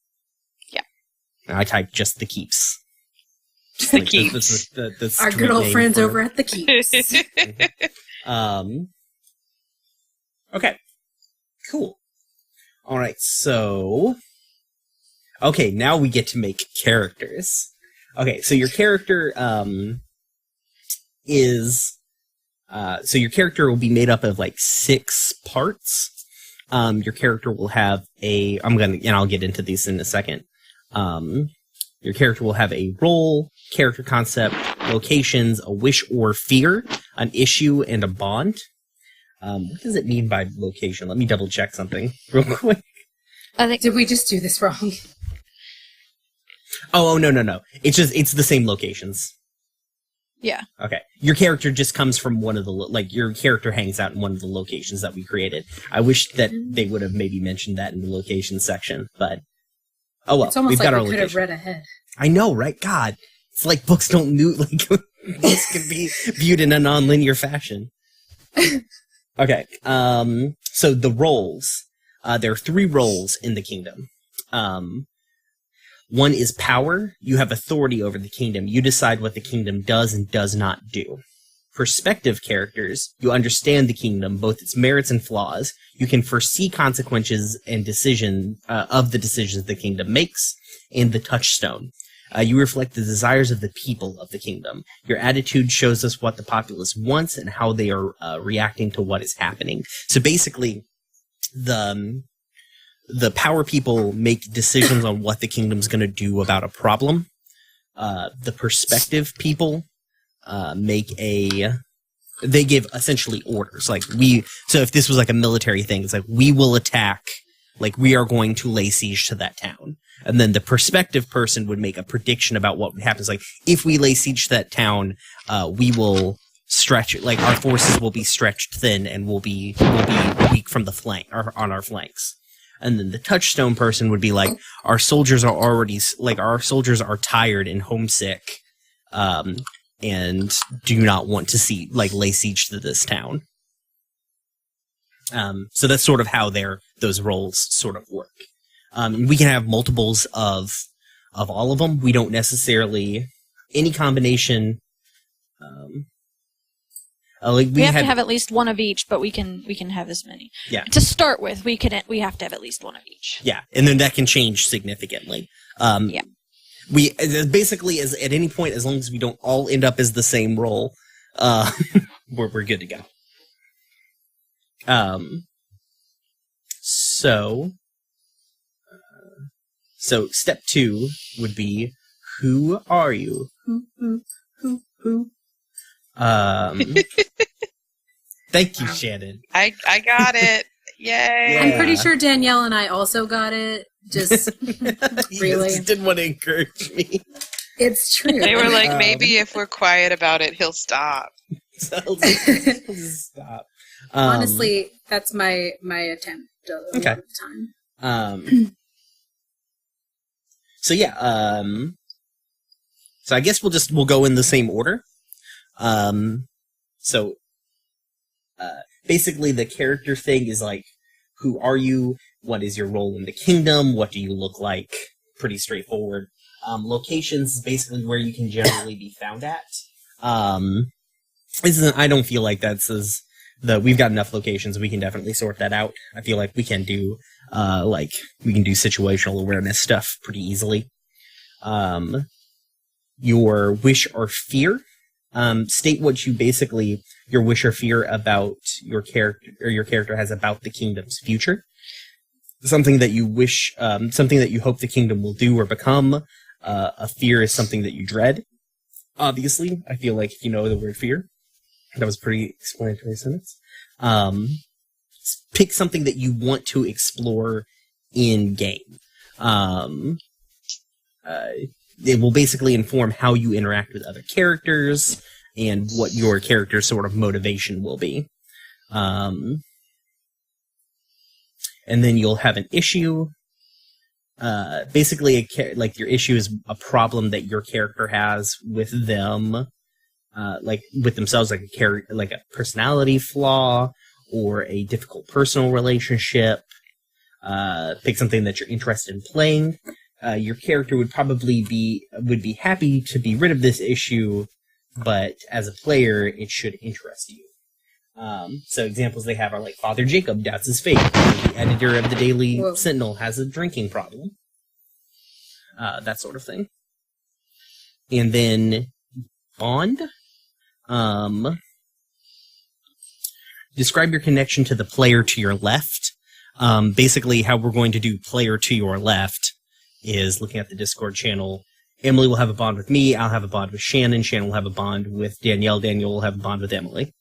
Yeah. I typed just the Keeps. The Keeps. The Our street good old name friends for- over at the Keeps. Okay. Cool. All right, so... Okay, now we get to make characters. Okay, so your character, is... so your character will be made up of, 6 parts. Your character will have I'll get into these in a second. Your character will have a role, character concept, locations, a wish or fear, an issue, and a bond. What does it mean by location? Let me double check something real quick. I think Did we just do this wrong? Oh, no. It's the same locations. yeah. Okay. Your character just comes from one of the, your character hangs out in one of the locations that we created. I wish that they would have maybe mentioned that in the location section, but, oh well, It's almost we've like got our we could have location. read ahead. I know, right? God. It's like books don't books can be viewed in a non-linear fashion. Okay. So the roles. There are 3 roles in the kingdom. One is power. You have authority over the kingdom. You decide what the kingdom does and does not do. Perspective characters. You understand the kingdom, both its merits and flaws. You can foresee consequences and of the decisions the kingdom makes. And the touchstone. You reflect the desires of the people of the kingdom. Your attitude shows us what the populace wants and how they are reacting to what is happening. So basically, the power people make decisions on what the kingdom's going to do about a problem. The perspective people they give essentially orders. So if this was like a military thing, it's like, we will attack, we are going to lay siege to that town. And then the perspective person would make a prediction about what happens. If we lay siege to that town, we will stretch, our forces will be stretched thin and will be weak from the flank, or on our flanks. And then the touchstone person would be our soldiers are already, our soldiers are tired and homesick, and do not want to see, lay siege to this town. So that's sort of how those roles sort of work. We can have multiples of all of them. We don't necessarily, any combination, we have to have at least one of each, but we can have as many. Yeah. To start with, we have to have at least one of each. Yeah, and then that can change significantly. Yeah. We basically, as at any point, as long as we don't all end up as the same role, we're good to go. So step 2 would be, who are you? Who? Thank you, Shannon. I got it. Yay. I'm pretty sure Danielle and I also got it. Just really, Just didn't want to encourage me. it's true. They were like, maybe if we're quiet about it, he'll stop. So I'll just stop. Honestly, that's my attempt a lot of the time. So yeah, so I guess we'll go in the same order. Basically the character thing is who are you? What is your role in the kingdom? What do you look like? Pretty straightforward. Locations is basically where you can generally be found at. I don't feel like that's as we've got enough locations. We can definitely sort that out. I feel like we can do we can do situational awareness stuff pretty easily. Your wish or fear. State what your wish or fear about your character, or your character has about the kingdom's future. Something that you wish, something that you hope the kingdom will do or become. A fear is something that you dread. Obviously, I feel like if you know the word fear, that was a pretty explanatory sentence. Pick something that you want to explore in game. It will basically inform how you interact with other characters and what your character's sort of motivation will be. And then you'll have an issue. Basically, your issue is a problem that your character has with them, with themselves, like a personality flaw or a difficult personal relationship. Pick something that you're interested in playing. Your character would be happy to be rid of this issue, but as a player, it should interest you. So examples they have are like Father Jacob doubts his faith. The editor of the Daily Sentinel has a drinking problem. That sort of thing. And then bond. Describe your connection to the player to your left. Basically, how we're going to do player to your left is looking at the Discord channel. Emily will have a bond with me. I'll have a bond with Shannon. Shannon will have a bond with Danielle. Danielle will have a bond with Emily.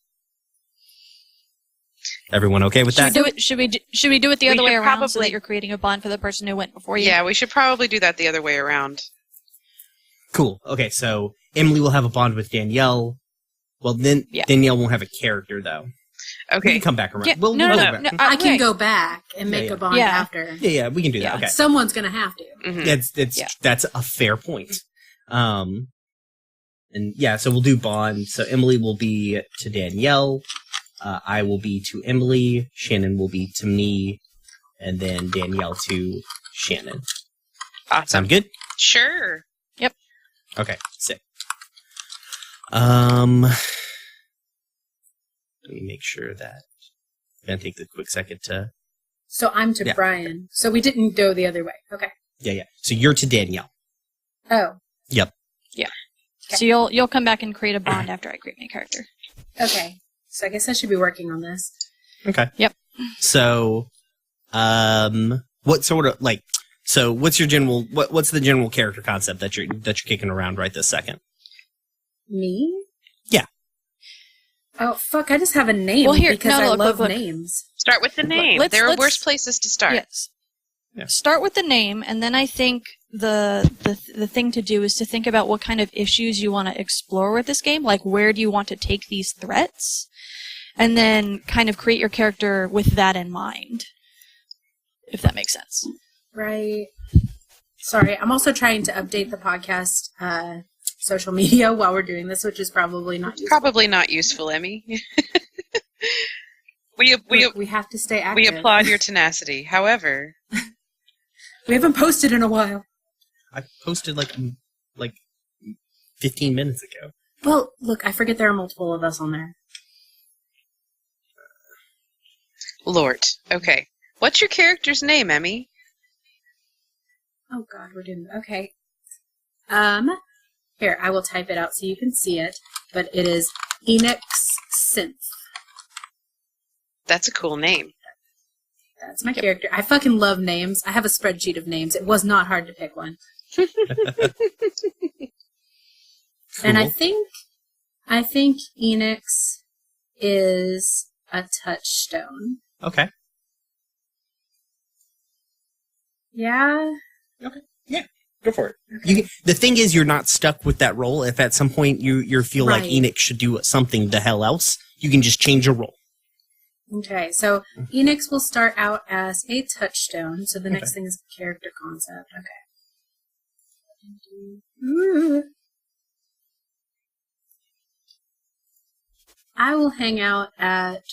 Everyone okay with that? Should we do it the other way around so that you're creating a bond for the person who went before you? Yeah, we should probably do that the other way around. Cool. Okay, so Emily will have a bond with Danielle. Well, then Danielle won't have a character, though. Okay. We can come back around. Yeah, No, I can go back and make a bond after. Yeah, we can do that. Okay. Someone's going to have to. Mm-hmm. That's a fair point. And yeah, so we'll do bond. So Emily will be to Danielle. I will be to Emily. Shannon will be to me. And then Danielle to Shannon. Awesome. Sound good? Sure. Yep. Okay, sick. Let me make sure that I'm going to take the quick second to... So I'm to Brian. So we didn't go the other way. Okay. Yeah. So you're to Danielle. Oh. Yep. Yeah. Okay. So you'll come back and create a bond after I create my character. Okay. So I guess I should be working on this. Okay. Yep. So, what sort of what's your general what's the general character concept that you're kicking around right this second? Me? Yeah. Oh fuck! I just have a name because I love names. Start with the name. There are worse places to start. Yes. Yeah. Start with the name, and then I think the thing to do is to think about what kind of issues you want to explore with this game. Like, where do you want to take these threats? And then kind of create your character with that in mind, if that makes sense. Right. Sorry, I'm also trying to update the podcast social media while we're doing this, which is probably not useful. Probably not useful, Emmy. we have to stay active. We applaud your tenacity. However, we haven't posted in a while. I posted like 15 minutes ago. Well, look, I forget there are multiple of us on there. Lord. Okay. What's your character's name, Emmy? Oh God, we're doing okay. Here, I will type it out so you can see it. But it is Enix Synth. That's a cool name. That's my character. I fucking love names. I have a spreadsheet of names. It was not hard to pick one. Cool. And I think Enix is a touchstone. Okay. Yeah. Okay. Yeah. Go for it. Okay. The thing is, you're not stuck with that role. If at some point you feel like Enix should do something the hell else, you can just change your role. Okay, so Enix will start out as a touchstone. So the next thing is character concept. Okay. I will hang out at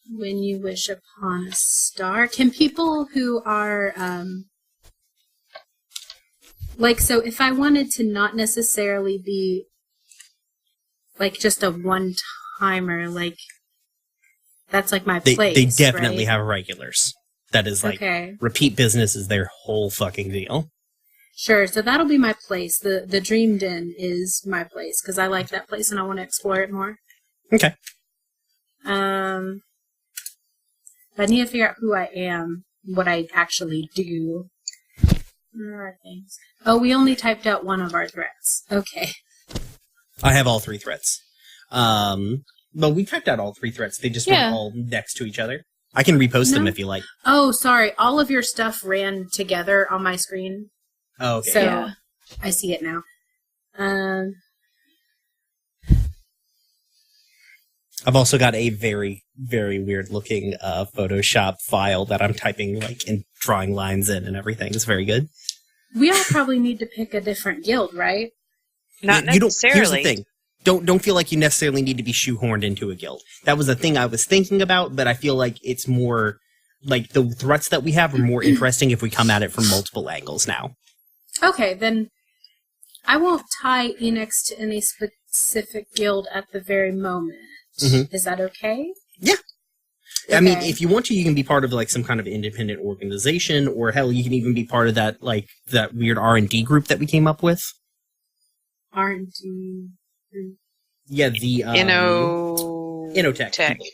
When You Wish Upon a Star. Can people who are, so if I wanted to not necessarily be like just a one-timer, like that's like my They place, definitely right? have regulars. That is like Okay. repeat business is their whole fucking deal. Sure, so that'll be my place. The Dream Den is my place because I like that place and I want to explore it more. Okay. I need to figure out who I am, what I actually do. Where are things? Oh, we only typed out one of our threats. Okay. I have all 3 threats. Well, we typed out all 3 threats. They just weren't all next to each other. I can repost them if you like. Oh, sorry. All of your stuff ran together on my screen. Oh, okay. So I see it now. I've also got a very, very weird looking Photoshop file that I'm typing like and drawing lines in and everything. It's very good. We all probably need to pick a different guild, right? Not You don't, necessarily. here's the thing. Don't feel like you necessarily need to be shoehorned into a guild. That was a thing I was thinking about, but I feel like it's more like the threats that we have are more interesting if we come at it from multiple angles now. Okay, then I won't tie Enix to any specific guild at the very moment. Mm-hmm. Is that okay? Yeah. Okay. I mean, if you want to, you can be part of like some kind of independent organization, or hell, you can even be part of that like that weird R&D group that we came up with. R&D. Yeah, the Innotech. Tech. people.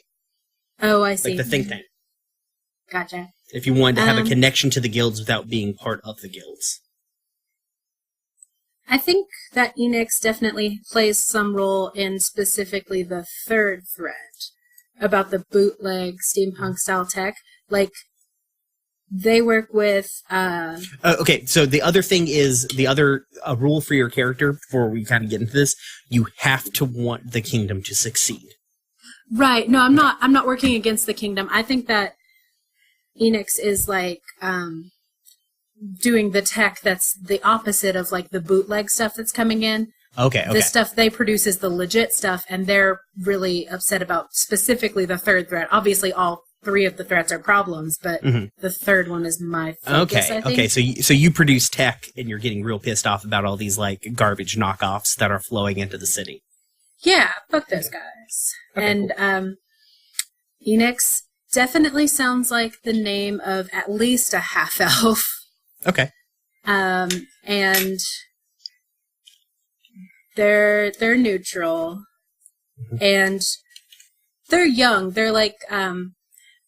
Oh, I see. Like the think tank. Gotcha. If you wanted to have a Um, connection to the guilds without being part of the guilds. I think that Enix definitely plays some role in specifically the third threat about the bootleg steampunk style tech. Like, they work with... Okay, so the other thing is, a rule for your character, before we kind of get into this, you have to want the kingdom to succeed. Right. No, I'm not working against the kingdom. I think that Enix is like doing the tech that's the opposite of like the bootleg stuff that's coming in. Okay. The stuff they produce is the legit stuff, and they're really upset about specifically the third threat. Obviously, all 3 of the threats are problems, but the third one is my focus, I think. Okay. So you produce tech, and you're getting real pissed off about all these like garbage knockoffs that are flowing into the city. Yeah, fuck those guys. Okay, and Enix definitely sounds like the name of at least a half-elf. Okay. And they're neutral, and they're young. They're like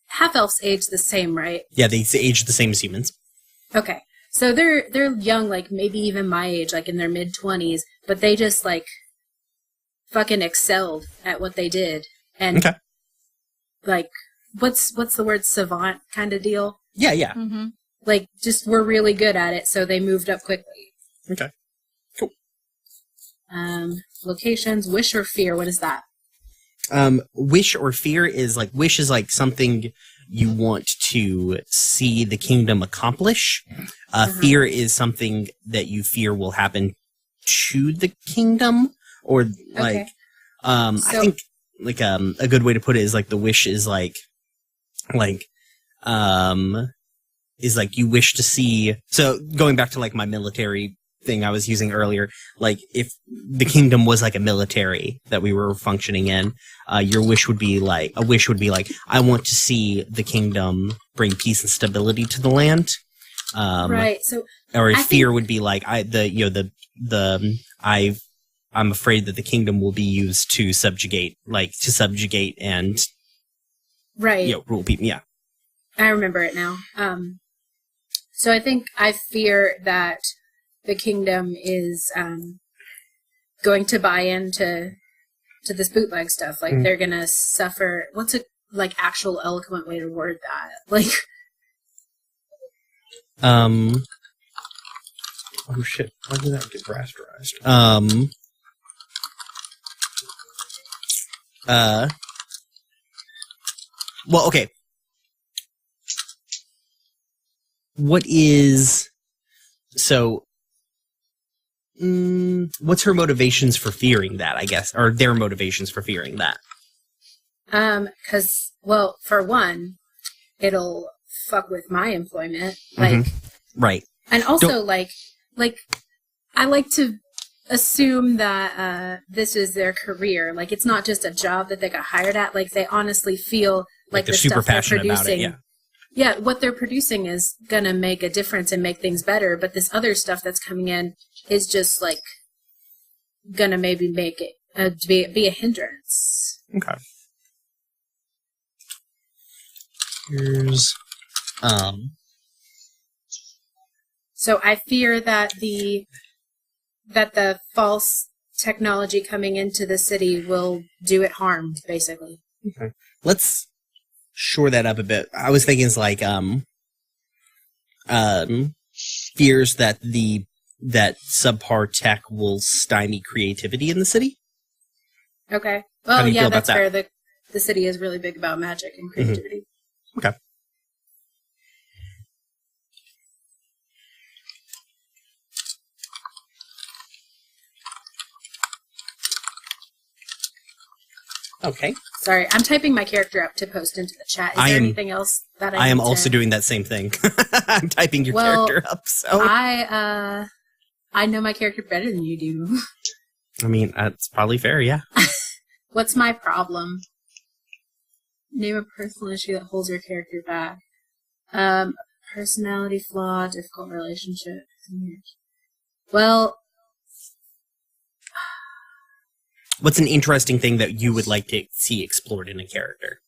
half-elves age the same, right? Yeah, they age the same as humans. Okay, so they're young, like maybe even my age, like in their mid-20s, but they just like fucking excelled at what they did, and Okay. like what's the word, savant kind of deal? Yeah. Mm-hmm. Like just were really good at it, so they moved up quickly. Okay. Cool. Locations, wish or fear, what is that? Wish or fear is like, wish is like something you want to see the kingdom accomplish. Fear is something that you fear will happen to the kingdom, or like, Okay. I think like a good way to put it is like the wish is like is like you wish to see. So going back to like my military thing I was using earlier, like if the kingdom was like a military that we were functioning in, your wish would be like, I want to see the kingdom bring peace and stability to the land. Right. So Or I fear think- would be like I'm afraid that the kingdom will be used to subjugate and right. Rule people. Yeah. I remember it now. So I think I fear that the kingdom is going to buy into this bootleg stuff. Like they're gonna suffer. What's a like actual eloquent way to word that? Like, Oh shit! Why did that get rasterized? Well, okay. What's her motivations for fearing that, I guess, or their motivations for fearing that? because well, for one, it'll fuck with my employment. Like, Right. and also like I like to assume that this is their career. Like, it's not just a job that they got hired at. Like, they honestly feel like they're the super stuff they're passionate producing. about it, Yeah, what they're producing is going to make a difference and make things better, but this other stuff that's coming in is just, like, going to maybe make it be a hindrance. Okay. Here's, So I fear that the false technology coming into the city will do it harm, basically. okay. Let's shore that up a bit. I was thinking it's like, fears that that subpar tech will stymie creativity in the city. Okay. How Well, do you yeah, feel about that's fair. The city is really big about magic and creativity. Okay. Okay. Sorry, I'm typing my character up to post into the chat. Is there anything else that I am need also to... doing that same thing. I'm typing your Well, character up, so... I know my character better than you do. I mean, that's probably fair, yeah. What's my problem? Name a personal issue that holds your character back. Personality flaw, difficult relationship. Well... What's an interesting thing that you would like to see explored in a character?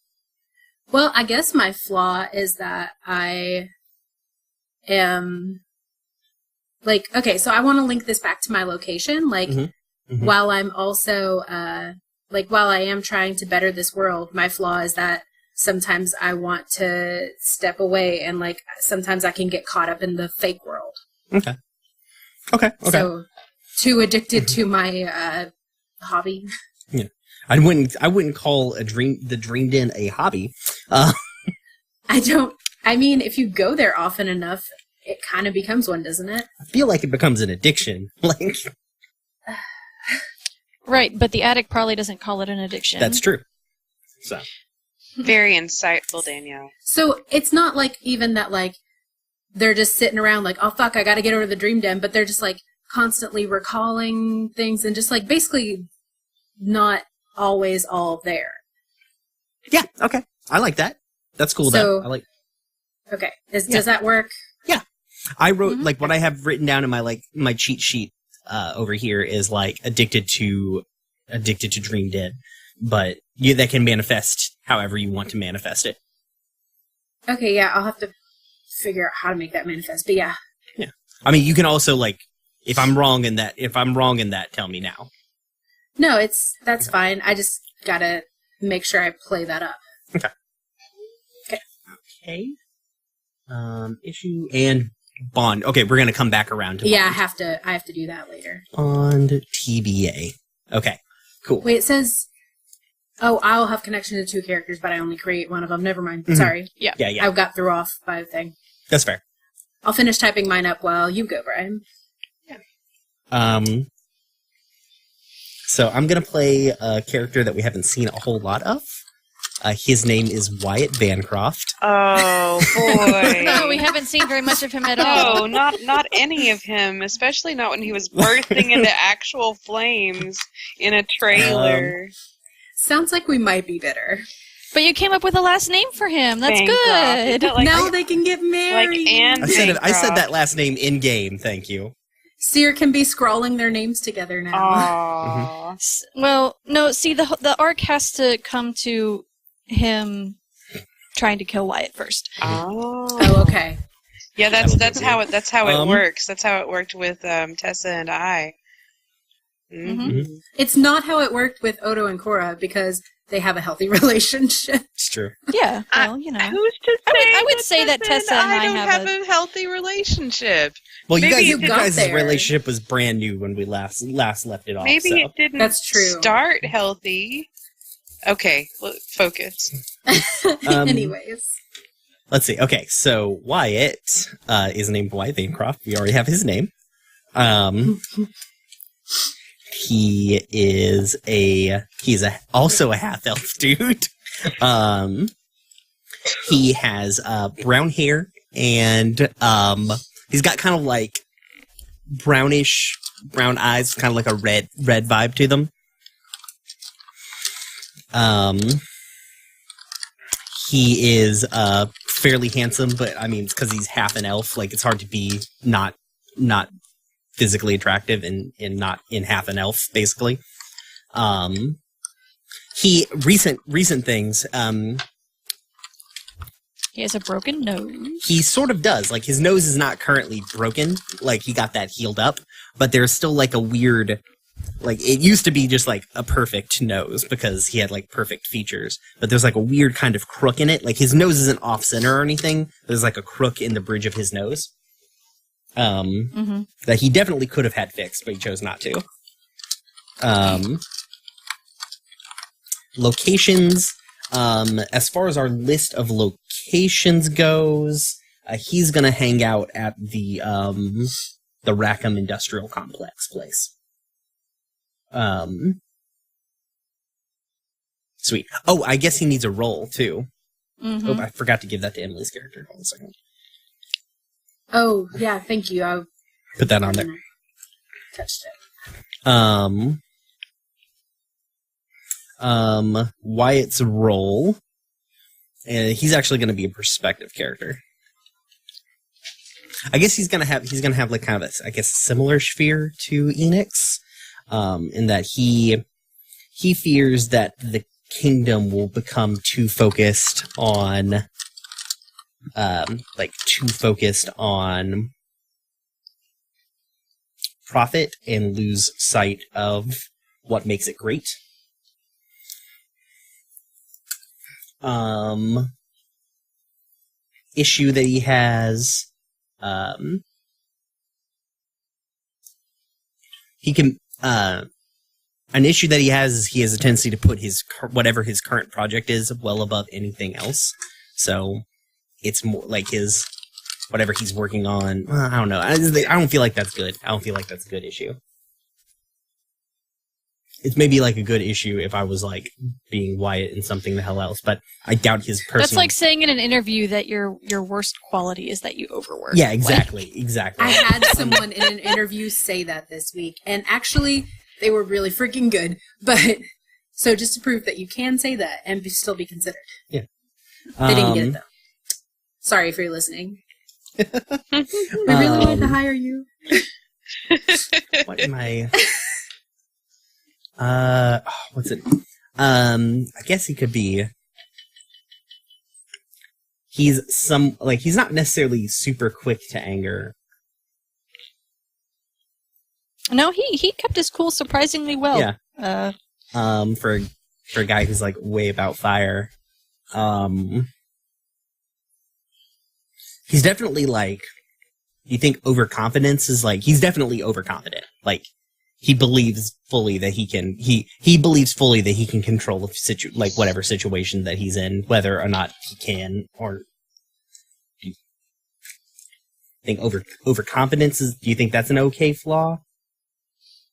Well, I guess my flaw is that I am... Like, okay, so I want to link this back to my location. Like, while I'm also... while I am trying to better this world, my flaw is that sometimes I want to step away and, like, sometimes I can get caught up in the fake world. Okay. So, too addicted to my hobby. Yeah. I wouldn't call the Dreamed In a hobby. I mean, if you go there often enough, it kind of becomes one, doesn't it? I feel like it becomes an addiction. Like... Right, but the addict probably doesn't call it an addiction. That's true. So... Very insightful, Danielle. So it's not like even that, like, they're just sitting around like, oh fuck, I gotta get over to the dream den, but they're just like constantly recalling things and just like basically not always all there. Yeah, okay. I like that. That's cool. So, I like... Okay. Does that work? Yeah. I wrote, like, what I have written down in my, like, my cheat sheet over here is, like, addicted to Dreamed In. But that can manifest however you want to manifest it. Okay, yeah, I'll have to figure out how to make that manifest, but yeah. Yeah. I mean, you can also, like, if I'm wrong in that, tell me now. No, that's fine. I just gotta make sure I play that up. Okay. Okay. Issue and bond. Okay, we're gonna come back around to Yeah, bond. I have to do that later. Bond TBA. Okay. Cool. Wait, it says I'll have connection to two characters, but I only create one of them. Never mind. Sorry. Yeah. I got thrown off by the thing. That's fair. I'll finish typing mine up while you go, Brian. Yeah. So I'm gonna play a character that we haven't seen a whole lot of. His name is Wyatt Bancroft. Oh boy! No, we haven't seen very much of him at all. No, not any of him. Especially not when he was bursting into actual flames in a trailer. Sounds like we might be bitter. But you came up with a last name for him. That's good. Like, now they can get married. I said that last name in game. Thank you. Seer can be scrawling their names together now. Aww. Well, no. See, the arc has to come to him trying to kill Wyatt first. Oh, okay. Yeah, that's how it works. That's how it worked with Tessa and I. Mm-hmm. It's not how it worked with Odo and Korra because they have a healthy relationship. It's true. Yeah, well, you know. Who's to say? I would say that Tessa and I don't have a healthy relationship. Well, Maybe you guys' there. relationship was brand new when we last left it off. Maybe it didn't That's true. start healthy. Okay, focus. Anyways. Let's see. Okay, so Wyatt is named Wyatt Bancroft. We already have his name. He's also a half elf dude. He has brown hair and he's got kind of like brownish brown eyes, kind of like a red vibe to them. He is fairly handsome, but I mean, it's because he's half an elf. Like, it's hard to be not physically attractive and not in half an elf, basically. He recent things. He has a broken nose. He sort of does. Like, his nose is not currently broken. Like, he got that healed up, but there's still like a weird. Like, it used to be just, like, a perfect nose because he had, like, perfect features. But there's, like, a weird kind of crook in it. Like, his nose isn't off-center or anything. There's, like, a crook in the bridge of his nose. That he definitely could have had fixed, but he chose not to. Locations. As far as our list of locations goes, he's gonna hang out at the Rackham Industrial Complex place. Sweet. Oh, I guess he needs a roll, too. Mm-hmm. Oh, I forgot to give that to Emily's character. Hold on a second. Oh, yeah, thank you. I Put that on there. touched it. Wyatt's roll. And he's actually going to be a perspective character. I guess he's gonna have like kind of a, I guess, similar sphere to Enix. In that he fears that the kingdom will become too focused on profit and lose sight of what makes it great. Issue that he has, he can. An issue that he has is a tendency to put whatever his current project is well above anything else. So it's more like whatever he's working on. I don't know. I don't feel like that's good. I don't feel like that's a good issue. It's maybe like a good issue if I was like being Wyatt in something the hell else, but I doubt his personal. That's like saying in an interview that your worst quality is that you overwork. Yeah, exactly. Exactly. I had someone in an interview say that this week, and actually, they were really freaking good. But so just to prove that you can say that and still be considered. Yeah. They didn't get it though. Sorry if you're listening. We really wanted to hire you. What am I? What's it? I guess he could be. He's not necessarily super quick to anger. No, he kept his cool surprisingly well. Yeah. For a guy who's like way about fire. He's definitely like. You think overconfidence is like he's definitely overconfident. Like. He believes fully that he can. He believes fully that he can control whatever situation that he's in, whether or not he can. Or do you think overconfidence is? Do you think that's an okay flaw?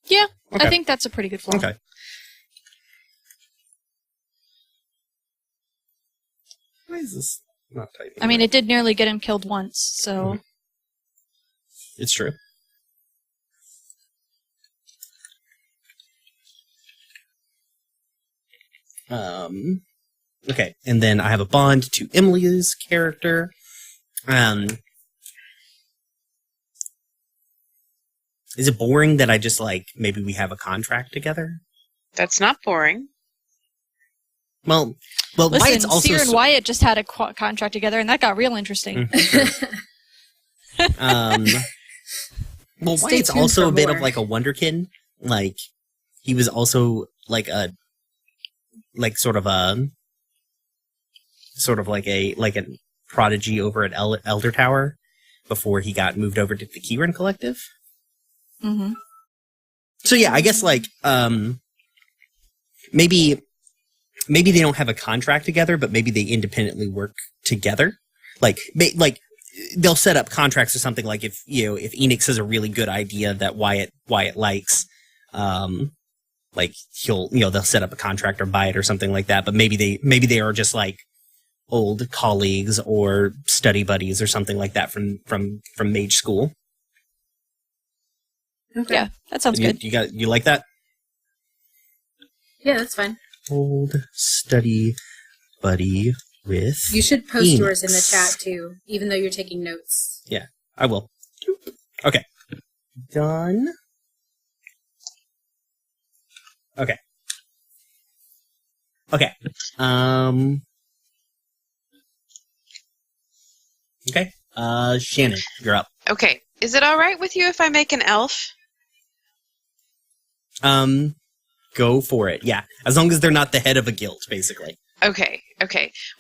Yeah, okay. I think that's a pretty good flaw. Okay. Why is this not typing? I mean, it did nearly get him killed once, so it's true. Okay, and then I have a bond to Emily's character. Is it boring that I just, like, maybe we have a contract together? That's not boring. Well, listen, Wyatt's also... Seer and Wyatt just had a contract together, and that got real interesting. Well, Wyatt's also a bit of, like, a wonderkin. Like, he was also, like, sort of a prodigy over at Elder Tower before he got moved over to the Kieran Collective. Mm-hmm. So yeah, I guess like maybe they don't have a contract together, but maybe they independently work together. Like they'll set up contracts or something. Like if Enix has a really good idea that Wyatt likes, like they'll set up a contract or buy it or something like that. But maybe they are just like old colleagues or study buddies or something like that from mage school. Okay. Yeah, that sounds good. You like that? Yeah, that's fine. Old study buddy with. You should post Phoenix. yours in the chat too, even though you're taking notes. Yeah, I will. Okay. Done. Okay. Okay. Okay. Shannon, you're up. Okay. Is it all right with you if I make an elf? Go for it. Yeah, as long as they're not the head of a guild, basically. Okay.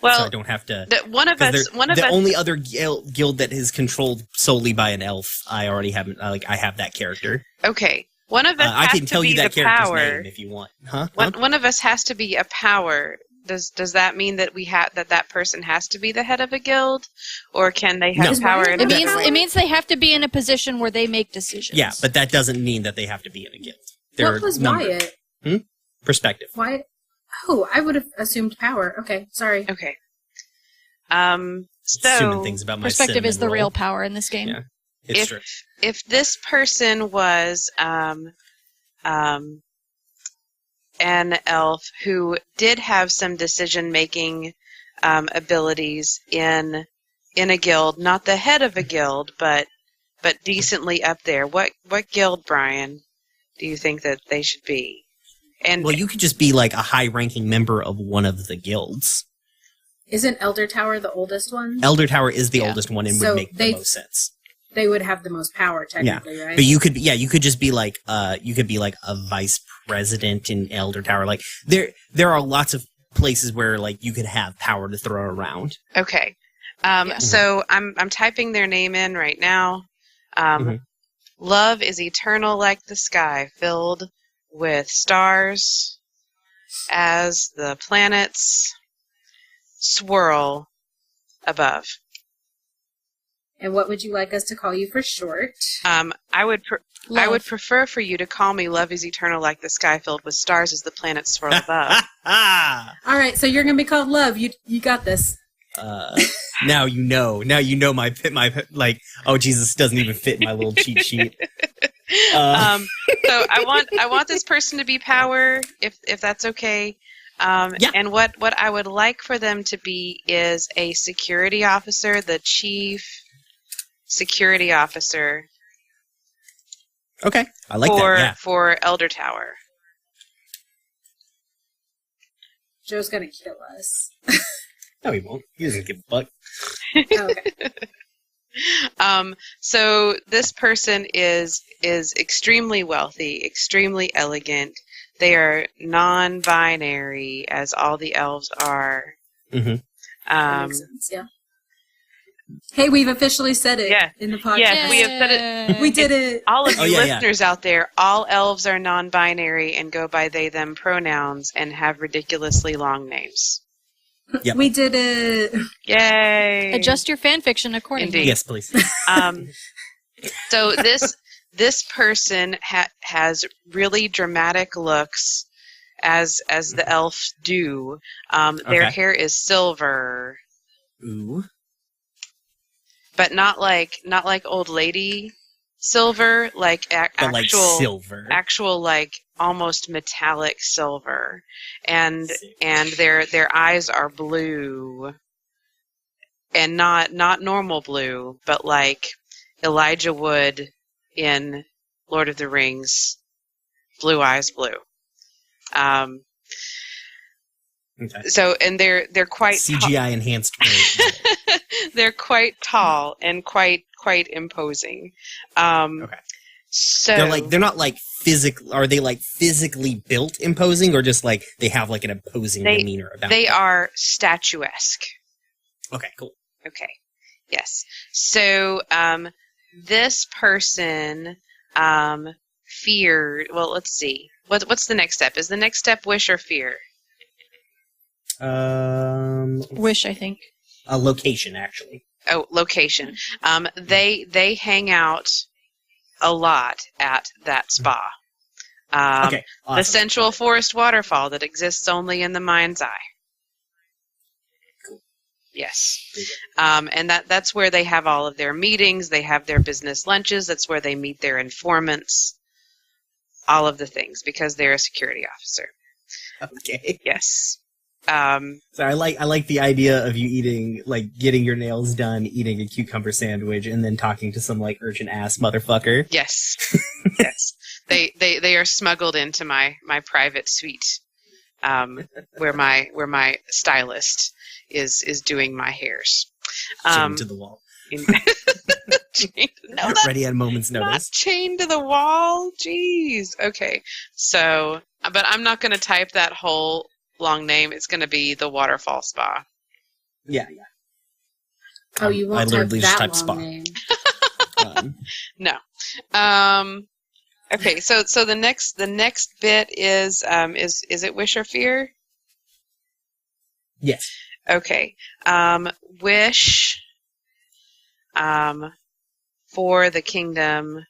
Well, so I don't have to. The only other guild that is controlled solely by an elf, I already have. I have that character. Okay. One of us I has can tell to you be that the character's power. name if you want. Huh? One of us has to be a power. Does that mean that that person has to be the head of a guild, or can they have No. power? It means they have to be in a position where they make decisions. Yeah, but that doesn't mean that they have to be in a guild. They're What was numbered. Wyatt? Perspective. Wyatt? Oh, I would have assumed power. Okay, sorry. Okay. Assuming So things about my Perspective is the cinnamon real roll. power in this game. Yeah, it's true. if this person was an elf who did have some decision-making abilities in a guild, not the head of a guild, but decently up there. What guild, Brian, do you think that they should be? And Well, you could just be like a high-ranking member of one of the guilds. Isn't Elder Tower the oldest one? Elder Tower is the Yeah. oldest one and So would make the most sense. They would have the most power, technically, right? But you could just be like you could be like a vice president in Elder Tower. Like there are lots of places where like you could have power to throw around. okay. Yeah. So I'm typing their name in right now. Mhm. Love is eternal like the sky, filled with stars as the planets swirl above. And what would you like us to call you for short? I would Love. prefer for you to call me Love is eternal like the sky, filled with stars as the planets swirl above. Ah! All right, so you're gonna be called Love. You got this. Now you know. Now you know my like. Oh Jesus, doesn't even fit in my little cheat sheet. So I want this person to be power, if that's okay. Yeah. And what I would like for them to be is a security officer, the chief security officer Okay, I like for that. Yeah. for Elder Tower. Joe's gonna kill us. No, he won't. He doesn't give a fuck. Okay. So this person is extremely wealthy, extremely elegant. They are non-binary, as all the elves are. Mm-hmm. That makes sense, yeah. Hey, we've officially said it Yeah. in the podcast. Yes, we have said it. We did it. All of you yeah, yeah. listeners out there, all elves are non-binary and go by they, them pronouns and have ridiculously long names. Yep. We did it. Yay! Adjust your fan fiction accordingly. Indeed. Yes, please. So this person has really dramatic looks, as the elves do. Their Okay. hair is silver, Ooh. but not like old lady silver, like But like silver. actual like almost metallic silver, and Sick. and their eyes are blue, and not normal blue, but like Elijah Wood in Lord of the Rings, blue eyes blue. Okay. So and they're quite CGI enhanced. they're quite tall and quite imposing. Okay. So They're not like physical. Are they like physically built imposing, or just like they have like an imposing demeanor about they them? are statuesque. Okay, cool. Okay. Yes. So this person feared. Well, let's see. What's the next step? Is the next step wish or fear? Wish, I think. A location actually. Oh, location. They hang out a lot at that spa. Okay. Awesome. The Central Forest waterfall that exists only in the mind's eye. Cool. Yes. And that's where they have all of their meetings. They have their business lunches. That's where they meet their informants. all of the things because they're a security officer. Okay. Yes. So I like the idea of you eating, like, getting your nails done, eating a cucumber sandwich, and then talking to some, like, urchin ass motherfucker. Yes. Yes. They are smuggled into my private suite, where my stylist is doing my hairs. Chained to the wall. No, ready at a moment's not notice. chained to the wall. Jeez. Okay. So, but I'm not going to type that whole long name. It's going to be the Waterfall Spa. Yeah. Oh, you won't I literally type just that typed long spa. name. No. Okay. So the next bit is it Wish or Fear? Yes. Okay. Wish. For the kingdom.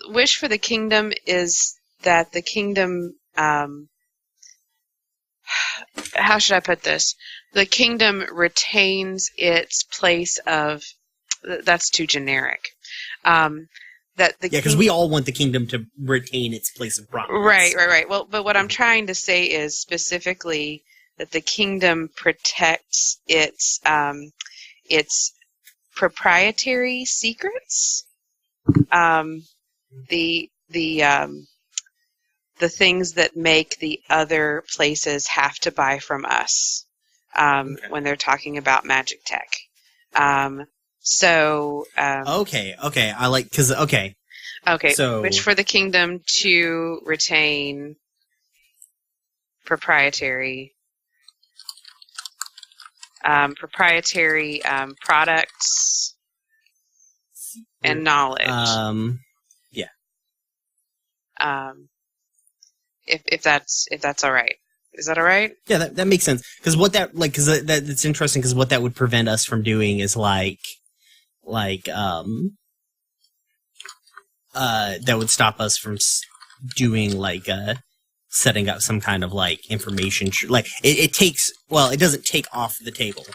Wish for the kingdom is that the kingdom. How should I put this? The kingdom retains its place of. That's too generic. Because we all want the kingdom to retain its place of prominence. Right. Well, but what I'm trying to say is specifically that the kingdom protects its proprietary secrets, the things that make the other places have to buy from us when they're talking about magic tech. Okay. I like because Okay. So, which for the kingdom to retain proprietary products and knowledge. If that's all right. Is that all right? Yeah, that makes sense. Because what that it's interesting. Because what that would prevent us from doing is that would stop us from doing setting up some kind of information it takes it doesn't take off the table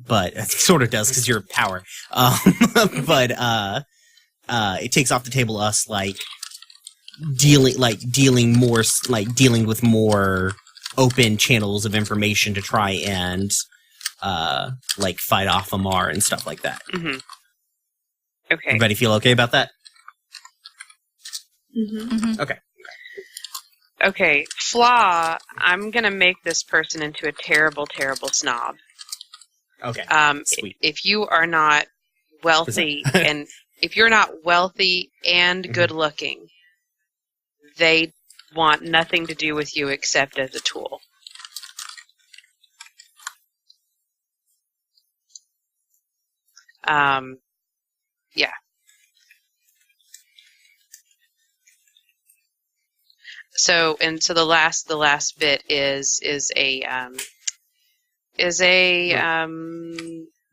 but it sort of does because you're power but it takes off the table us dealing with more open channels of information to try and fight off Amar and stuff like that. Mm-hmm. Okay. Everybody feel okay about that? Mm-hmm. Mm-hmm. Okay. Okay, flaw. I'm gonna make this person into a terrible, terrible snob. Okay. Sweet. If you are not wealthy and good looking, they want nothing to do with you except as a tool. Yeah. So the last bit is a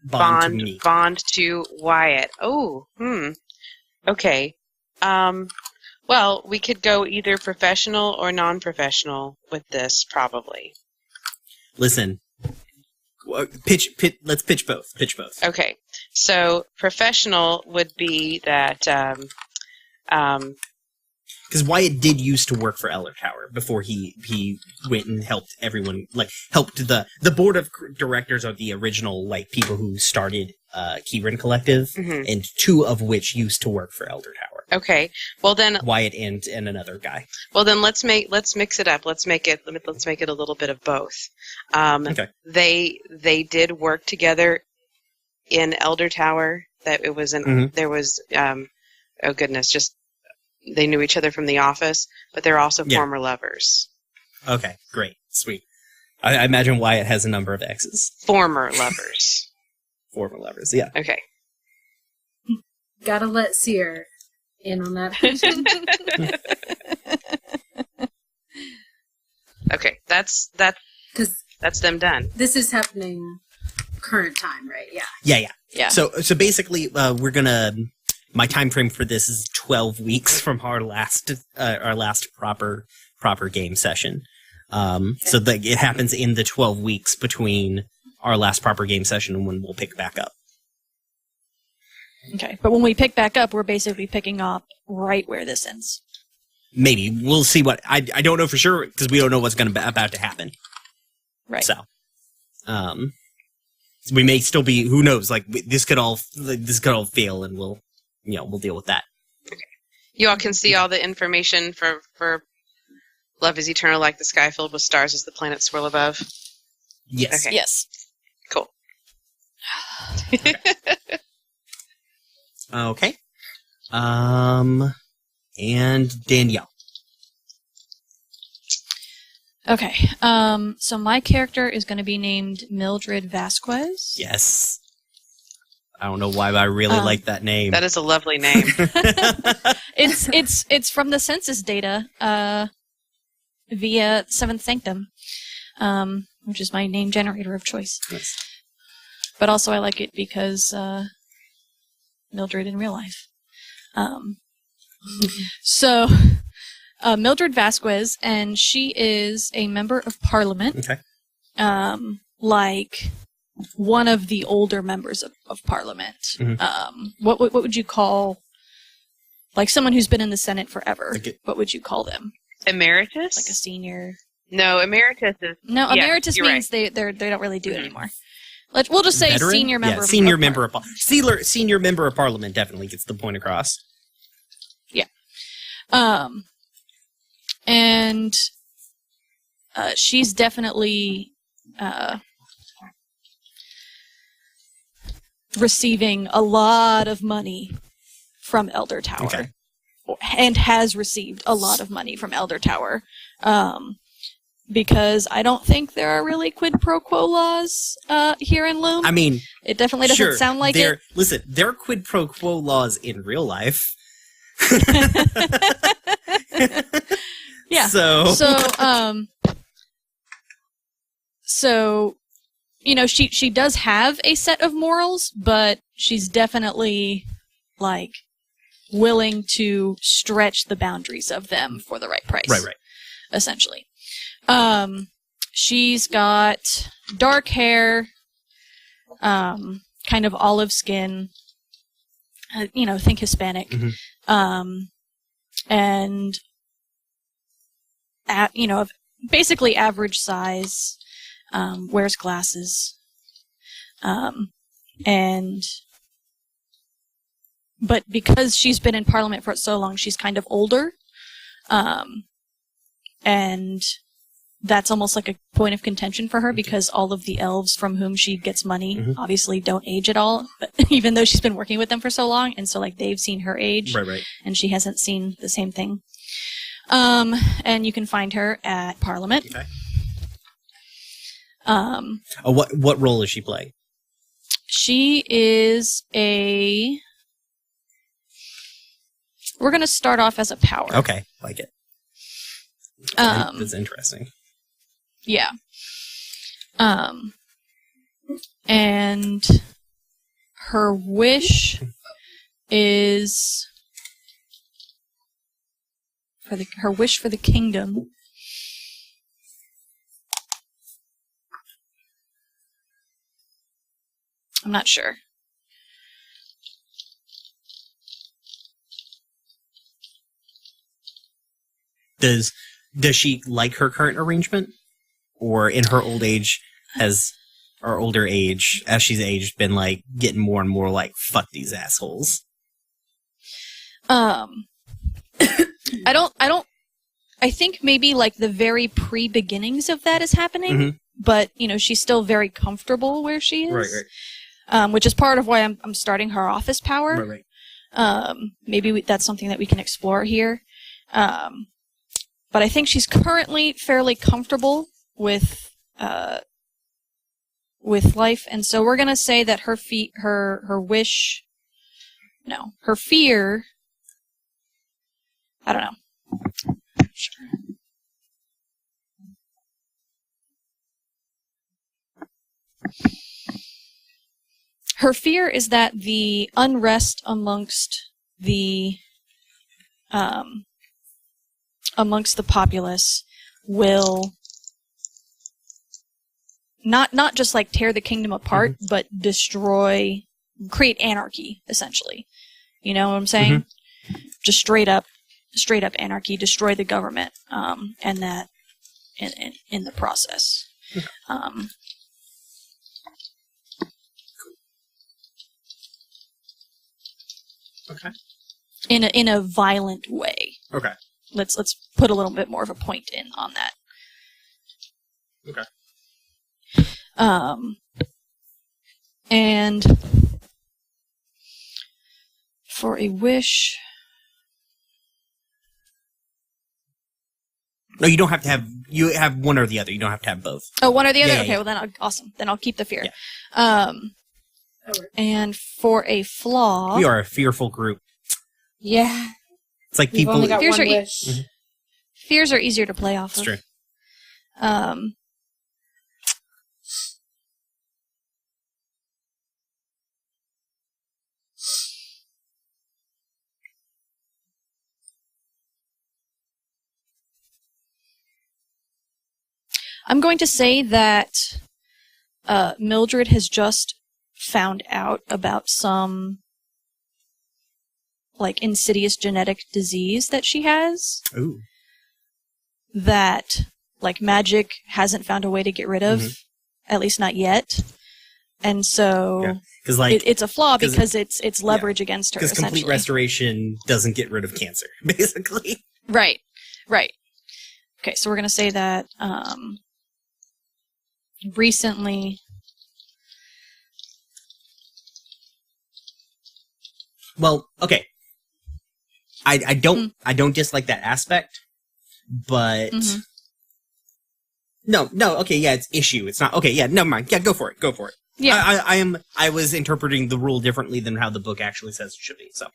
bond to Wyatt. Oh, okay. Well, we could go either professional or non-professional with this, probably. Listen. Pitch. Let's pitch both. Okay. So professional would be that. Because Wyatt did used to work for Elder Tower before he went and helped everyone, helped the board of directors are the original people who started Keyrin Collective, mm-hmm. and two of which used to work for Elder Tower. Okay, well then Wyatt and another guy. Well then let's mix it up. Let's make it a little bit of both. Okay. They did work together in Elder Tower. That it was there was oh goodness, just. They knew each other from the office, but they're also former lovers. Okay, great. Sweet. I imagine Wyatt has a number of exes. Former lovers. Former lovers, yeah. Okay. Gotta let Seer in on that. Okay, that's them done. This is happening current time, right? Yeah. Yeah. So basically, we're gonna... My time frame for this is 12 weeks from our last proper game session. So it happens in the 12 weeks between our last proper game session and when we'll pick back up. Okay, but when we pick back up, we're basically picking up right where this ends. Maybe we'll see what I don't know for sure because we don't know what's about to happen. Right. So, we may still be. Who knows? Like this could all fail, and we'll deal with that. Okay. You all can see all the information for Love is Eternal, like the sky filled with stars as the planets swirl above. Yes. Okay. Yes. Cool. Okay. And Danielle. Okay. So my character is going to be named Mildred Vasquez. Yes. I don't know why, but I really like that name. That is a lovely name. It's from the census data via Seventh Sanctum, which is my name generator of choice. Yes. But also I like it because Mildred in real life. So Mildred Vasquez, and she is a member of Parliament. Okay. Like one of the older members of Parliament. Mm-hmm. What would you call, like someone who's been in the Senate forever? Okay. What would you call them? Emeritus? Like a senior? No, emeritus is... No, yeah, emeritus means right. they don't really do it anymore. We'll just say Veteran? senior member. Yeah, of senior of member of senior member of Parliament definitely gets the point across. Yeah. And she's definitely receiving a lot of money from Elder Tower. Okay. And has received a lot of money from Elder Tower. Because I don't think there are really quid pro quo laws here in Luume. I mean, it definitely doesn't sound like it. Listen, there are quid pro quo laws in real life. Yeah. So, she does have a set of morals, but she's definitely like willing to stretch the boundaries of them for the right price. Right. Essentially. She's got dark hair, kind of olive skin, think Hispanic, Mm-hmm. and basically average size, wears glasses, but because she's been in Parliament for so long, she's kind of older, and that's almost like a point of contention for her because all of the elves from whom she gets money obviously don't age at all, but even though she's been working with them for so long, and so like they've seen her age, Right. and she hasn't seen the same thing. And you can find her at Parliament. Okay. What role is she playing? She is we're going to start off as a power. Okay, like it. That's interesting. Yeah. And her wish is her wish for the kingdom. I'm not sure. Does she like her current arrangement? Or in her old age older age, as she's aged, been like getting more and more like, fuck these assholes? I think maybe like the very pre-beginnings of that is happening, but she's still very comfortable where she is. Right. Which is part of why I'm starting her office power. Right. Maybe that's something that we can explore here. But I think she's currently fairly comfortable with life, and so we're gonna say that her fear. I don't know. Sure. Her fear is that the unrest amongst the populace will not just like tear the kingdom apart, but destroy create anarchy, essentially. You know what I'm saying? Mm-hmm. Just straight up anarchy, destroy the government, and that in the process. Okay. In a violent way. Okay. Let's put a little bit more of a point in on that. Okay. And for a wish. No, you don't have to have. You have one or the other. You don't have to have both. Oh, one or the other. Yeah, okay, yeah. well then, awesome. Then I'll keep the fear. Yeah. And for a flaw, We are a fearful group. Yeah. It's like We've people. only got Fears one are wish. Mhm. fears are easier to play off It's of. true. I'm going to say that Mildred has just found out about some like insidious genetic disease that she has Ooh. that like magic hasn't found a way to get rid of, at least not yet. And so Because like it's a flaw 'cause- because it's leverage against her. because complete Essentially. restoration doesn't get rid of cancer, basically. Right. Okay, so we're gonna say that recently. Well, okay. I don't dislike that aspect, but Mhm. no, okay, yeah, it's issue. It's not okay. Yeah, never mind. Yeah, go for it. Yeah. I was interpreting the rule differently than how the book actually says it should be. So.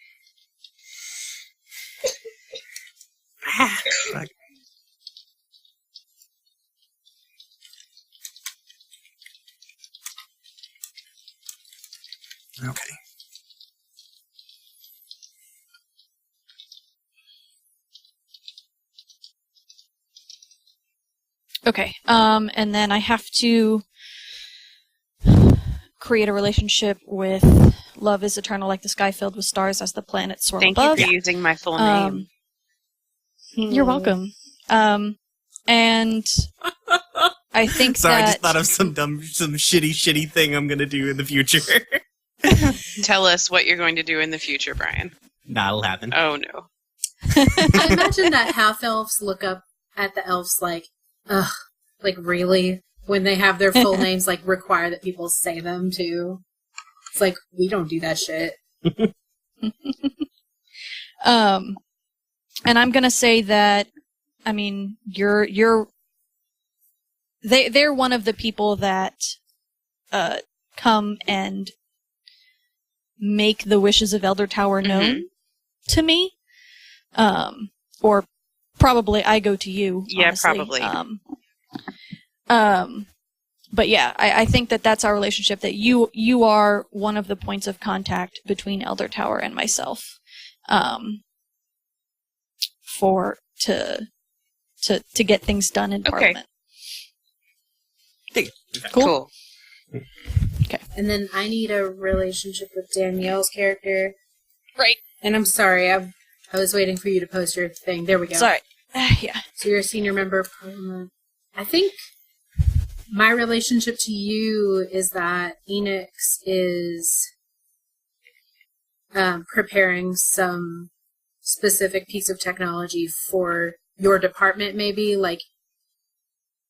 Okay. Okay. And then I have to create a relationship with love is eternal like the sky filled with stars as the planets soar Thank above. you for using my full name. You're welcome. And I think Sorry, that... I just thought of some shitty thing I'm gonna do in the future. Tell us what you're going to do in the future, Brian. That'll happen. Oh, no. I imagine that half-elves look up at the elves like, ugh, like really? When they have their full names, like, require that people say them, too. It's like, we don't do that shit. And I'm gonna say that, I mean, they're one of the people that come and make the wishes of Elder Tower known to me. Or probably I go to you. Yeah, honestly. probably. But yeah, I think that that's our relationship, that you are one of the points of contact between Elder Tower and myself. To get things done in Parliament. Cool. Okay. And then I need a relationship with Danielle's character. Right. And I'm sorry, I was waiting for you to post your thing. There we go. Sorry. Yeah. So you're a senior member of Parliament. I think my relationship to you is that Enix is preparing some specific piece of technology for your department, maybe. Like,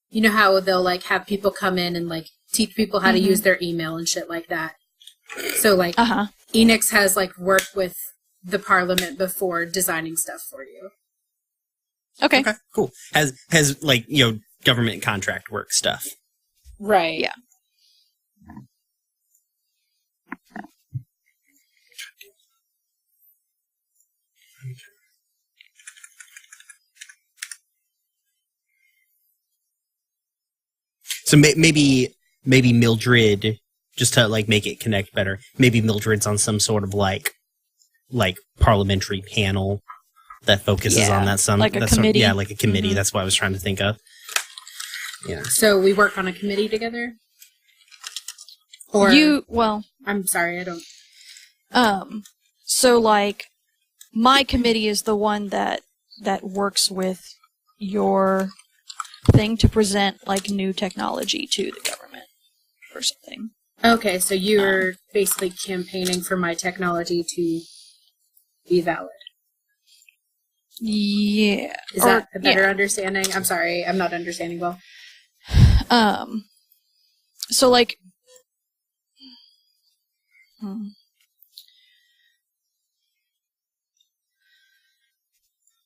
you know how they'll, like, have people come in and, like, teach people how to use their email and shit like that. So, like, Enix has, like, worked with the Parliament before designing stuff for you. Okay. Cool. Has like, government contract work stuff. Right. Yeah. So maybe Mildred, just to like make it connect better, maybe Mildred's on some sort of like parliamentary panel that focuses on that. Like a committee. Like a committee. That's what I was trying to think of. Yeah. So we work on a committee together? Or well, I'm sorry, I don't. So like, my committee is the one that works with your thing to present like new technology to the government or something. Okay, so you're basically campaigning for my technology to be valid. Yeah. Is that a better understanding? I'm sorry, I'm not understanding well. So like,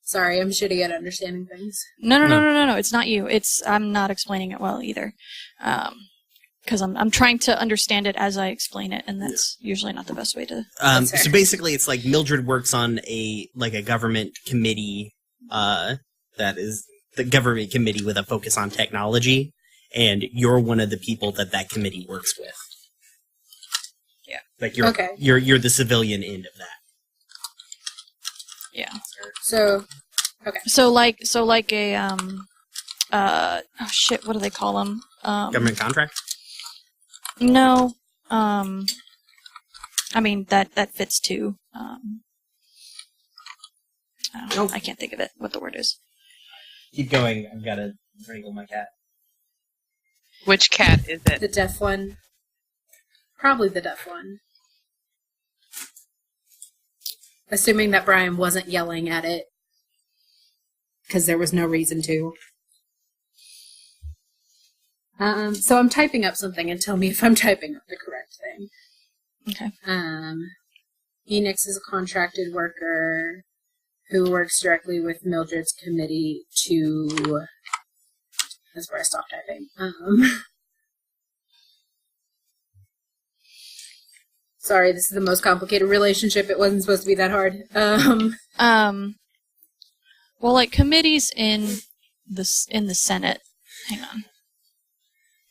Sorry, I'm shitty at understanding things. No. It's not you. I'm not explaining it well either. Because I'm trying to understand it as I explain it, and that's usually not the best way to. So basically, it's like Mildred works on a government committee, that is the government committee with a focus on technology, and you're one of the people that committee works with. Yeah, like you're the civilian end of that. Yeah. So, okay. So like a oh shit, what do they call them? Government contract? No. I mean that fits too. I can't think of it. What the word is? Keep going. I've got to wrangle my cat. Which cat is it? The deaf one. Probably the deaf one. Assuming that Brian wasn't yelling at it. Because there was no reason to. So I'm typing up something and tell me if I'm typing up the correct thing. Okay. Enix is a contracted worker who works directly with Mildred's committee to... That's where I stopped typing. Sorry, this is the most complicated relationship. It wasn't supposed to be that hard. Well, like committees in the Senate. Hang on.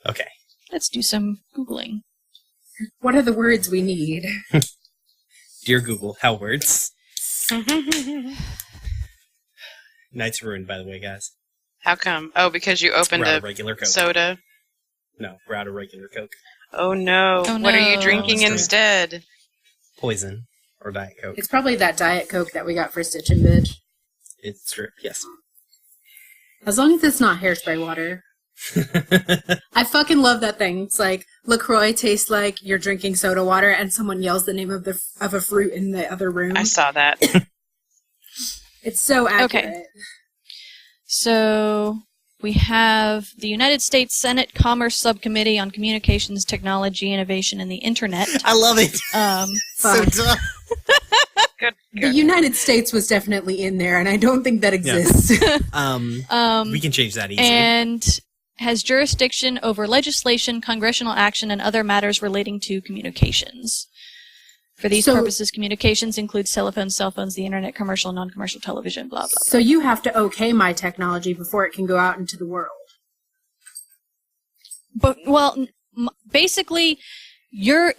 Okay. Let's do some Googling. What are the words we need? Dear Google, how words? Night's ruined, by the way, guys. How come? Oh, because you opened a regular Coke. soda? No, we're out of regular Coke. Oh no. What are you drinking instead? Poison. Or Diet Coke. It's probably that Diet Coke that we got for Stitch and Bitch. It's true, yes. As long as it's not hairspray water. I fucking love that thing. It's like LaCroix tastes like you're drinking soda water and someone yells the name of a fruit in the other room. I saw that. It's so accurate. Okay. So we have the United States Senate Commerce Subcommittee on Communications, Technology, Innovation, and the Internet. I love it. So dumb. Good. The United States was definitely in there, and I don't think that exists. We can change that easily. And has jurisdiction over legislation, congressional action, and other matters relating to communications. For these purposes, communications includes telephones, cell phones, the internet, commercial and non-commercial television, blah, blah, blah. So you have to okay my technology before it can go out into the world. But, well, basically, you're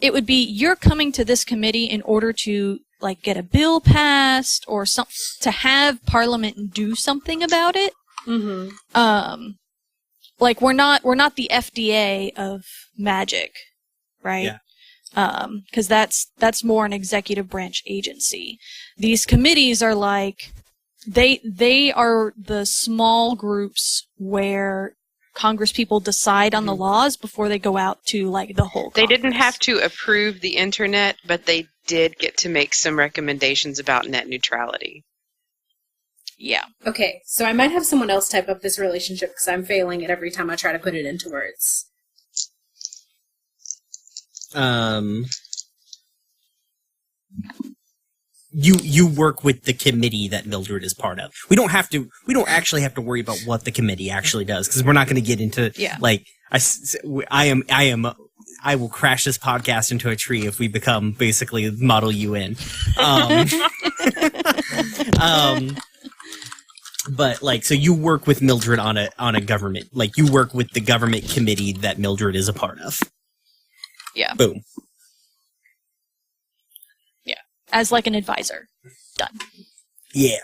coming to this committee in order to, like, get a bill passed or to have Parliament do something about it. Mm-hmm. Like, we're not the FDA of magic, right? Yeah. Because that's more an executive branch agency. These committees are like, they are the small groups where Congress people decide on the laws before they go out to, like, the whole Congress. They didn't have to approve the internet, but they did get to make some recommendations about net neutrality. Yeah. Okay, so I might have someone else type up this relationship because I'm failing it every time I try to put it into words. You work with the committee that Mildred is part of. We don't actually have to worry about what the committee actually does because we're not going to get into like I will crash this podcast into a tree if we become basically Model UN. But like, so you work with Mildred on a government, like you work with the government committee that Mildred is a part of. Yeah. Boom. Yeah. As like an advisor. Done. Yeah.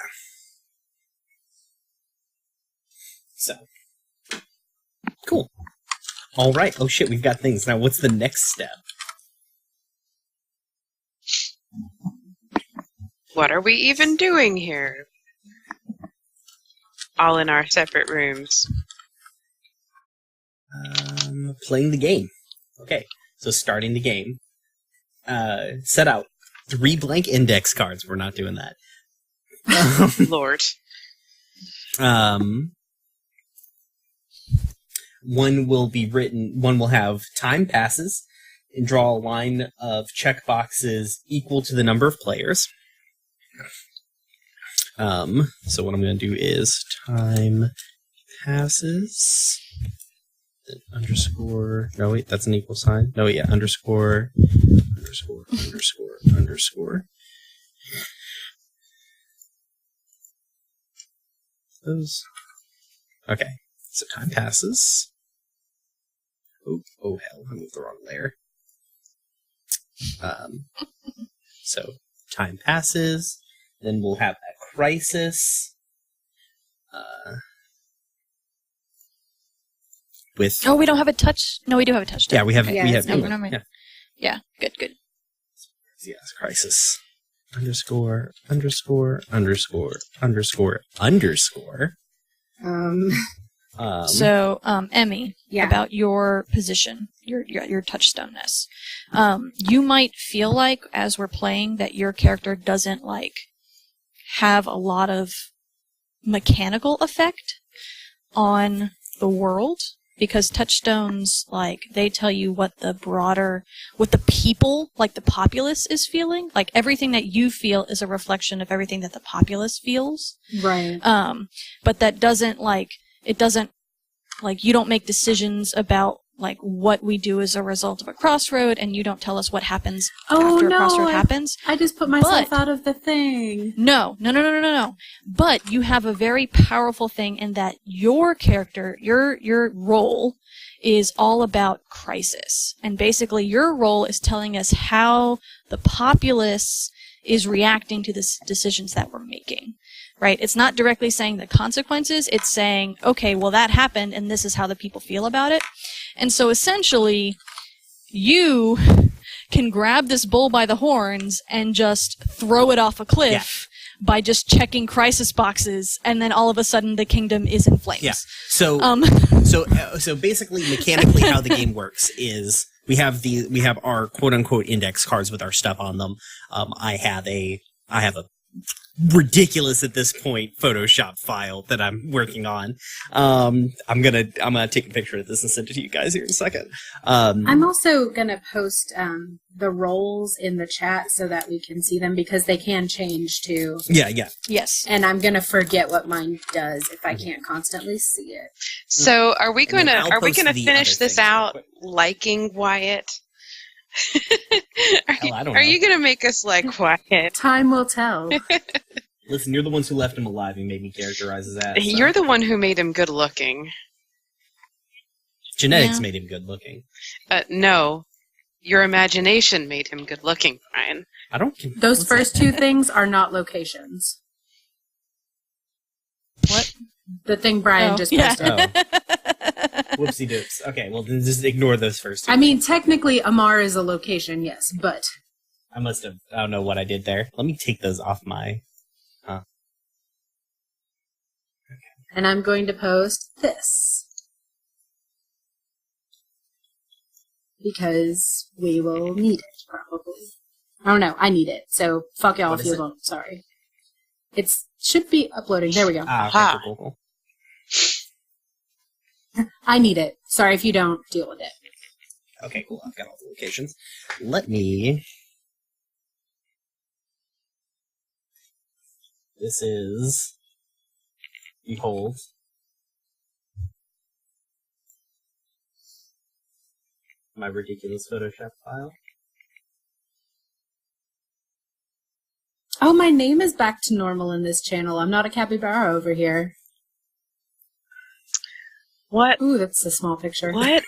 So. Cool. All right. Oh shit, we've got things. Now what's the next step? What are we even doing here? All in our separate rooms. Playing the game. Okay, so starting the game. Set out 3 blank index cards. We're not doing that. Lord. One will be written. One will have time passes and draw a line of checkboxes equal to the number of players. So what I'm going to do is time passes. Underscore. No, wait, that's an equal sign. No, yeah, underscore. Those. Okay, so time passes. Oh hell, I moved the wrong layer. So time passes. Then we'll have a crisis. With we don't have a touch. No, we do have a touch. Yeah, we have. Yeah, we have. never mind. Yeah, good. Yes, crisis. Underscore. So, Emmy, Yeah. about your position, your touchstoneness. You might feel like, as we're playing, that your character doesn't, have a lot of mechanical effect on the world, because touchstones, they tell you what the people, the populace is feeling. Like, everything that you feel is a reflection of everything that the populace feels. Right. But that doesn't, it doesn't, you don't make decisions about, what we do as a result of a crossroad, and you don't tell us what happens after a crossroad happens. I just put myself out of the thing. No. But you have a very powerful thing in that your character, your role is all about crisis. And basically your role is telling us how the populace is reacting to the decisions that we're making. Right? It's not directly saying the consequences. It's saying, okay, well, that happened, and this is how the people feel about it. And so essentially, you can grab this bull by the horns and just throw it off a cliff by just checking crisis boxes, and then all of a sudden the kingdom is in flames. Yeah. So, so basically, mechanically, how the game works is we have our quote unquote index cards with our stuff on them. I have a ridiculous at this point Photoshop file that I'm working on. I'm gonna take a picture of this and send it to you guys here in a second. I'm also gonna post the roles in the chat so that we can see them, because they can change too. Yeah. Yes. And I'm gonna forget what mine does if I can't constantly see it. So are we gonna the finish other this things out real quick. liking Wyatt? I don't Are know. you gonna make us like Wyatt? Time will tell. Listen, you're the ones who left him alive and made me characterize his ass. So. You're the one who made him good looking. Genetics made him good looking. No, your imagination made him good looking, Brian. I don't. Those first two things are not locations. What? The thing Brian just posted. Oh. Whoopsie doops. Okay, well then just ignore those first two. I mean, technically, Amar is a location, yes, but I don't know what I did there. Let me take those off my... and I'm going to post this. Because we will need it, probably. I don't know, I need it, so fuck y'all if you don't. Sorry. It should be uploading. There we go. Okay, cool. I need it. Sorry if you don't deal with it. Okay, cool. I've got all the locations. Let me... This is... Behold. My ridiculous Photoshop file. Oh, my name is back to normal in this channel. I'm not a capybara over here. What? Ooh, that's a small picture. What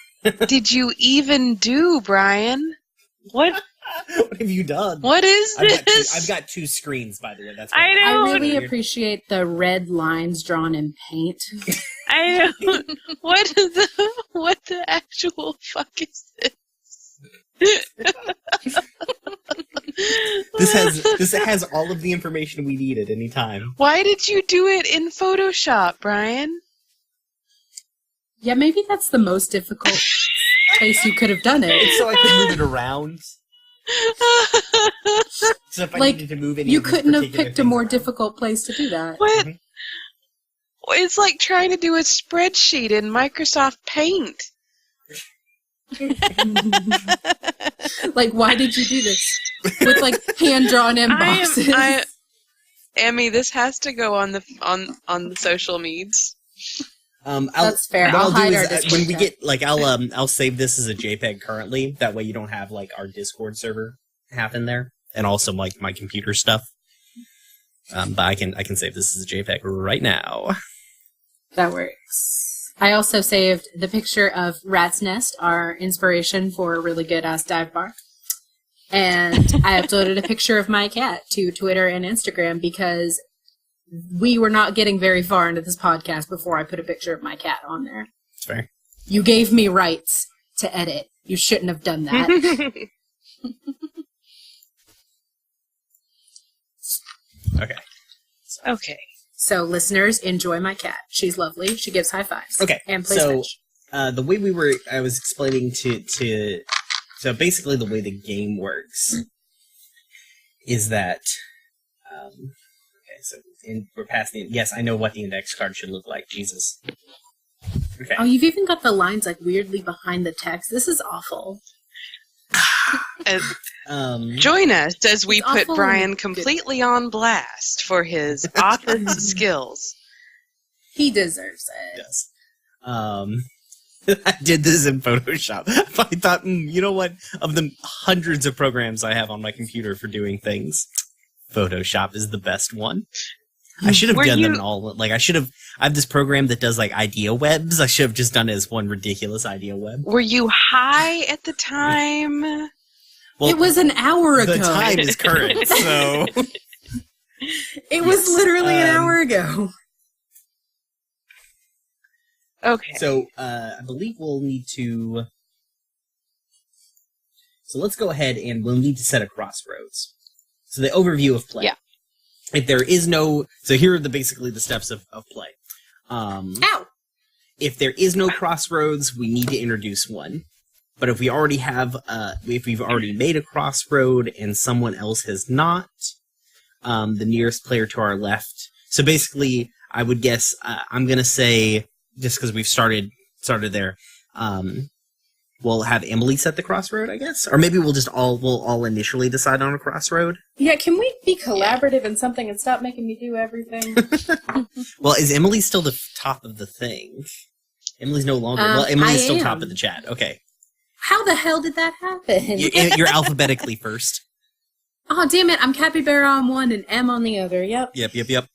did you even do, Brian? What? What have you done? What is this? I've got two screens, by the way. That's I know. I really appreciate the red lines drawn in paint. I know. What the actual fuck is this? This has all of the information we need at any time. Why did you do it in Photoshop, Brian? Yeah, maybe that's the most difficult place you could have done it. It's so I could move it around. So if I Like, needed to move any you of these couldn't have particular picked a things more around. difficult place to do that. What? It's like trying to do a spreadsheet in Microsoft Paint. Like, why did you do this? With, like, hand-drawn in boxes. Emmy, this has to go on the social medias. That's fair. What I'll do hide is, our Discord when we chat. get like I'll save this as a JPEG currently. That way you don't have like our Discord server happen there, and also like my computer stuff. But I can save this as a JPEG right now. That works. I also saved the picture of Rat's Nest, our inspiration for a really good-ass dive bar. And I uploaded a picture of my cat to Twitter and Instagram because we were not getting very far into this podcast before I put a picture of my cat on there. It's fair. You gave me rights to edit. You shouldn't have done that. Okay. Okay. So, listeners, enjoy my cat. She's lovely. She gives high fives. Okay. And plays So fetch. the way I was explaining so basically the way the game works is that okay, so we're past the yes, I know what the index card should look like. Jesus. Okay. Oh, you've even got the lines like weirdly behind the text. This is awful. Join us as we It's put awful. Brian completely on blast for his office skills. He deserves it. Yes. I did this in Photoshop. I thought, you know what? Of the hundreds of programs I have on my computer for doing things, Photoshop is the best one. I should have done them all. Like, I have this program that does, like, idea webs. I should have just done it as one ridiculous idea web. Were you high at the time? Well, It was an hour ago. the time is current, so... It was literally an hour ago. Okay. So, I believe we'll need to... So let's go ahead and we'll need to set a crossroads. So the overview of play. Yeah. If there is no... So here are basically the steps of play. Ow! If there is no crossroads, we need to introduce one. But if we already have... if we've already made a crossroad and someone else has not, the nearest player to our left... So basically, I would guess... I'm going to say... Just because we've started there, we'll have Emily set the crossroad, I guess, or maybe we'll all initially decide on a crossroad. Yeah, can we be collaborative in something and stop making me do everything? Well, is Emily still the top of the thing? Emily's no longer. Well, Emily's still top of the chat. Okay. How the hell did that happen? You're alphabetically first. Oh, damn it! I'm Capybara on one and M on the other. Yep. Yep.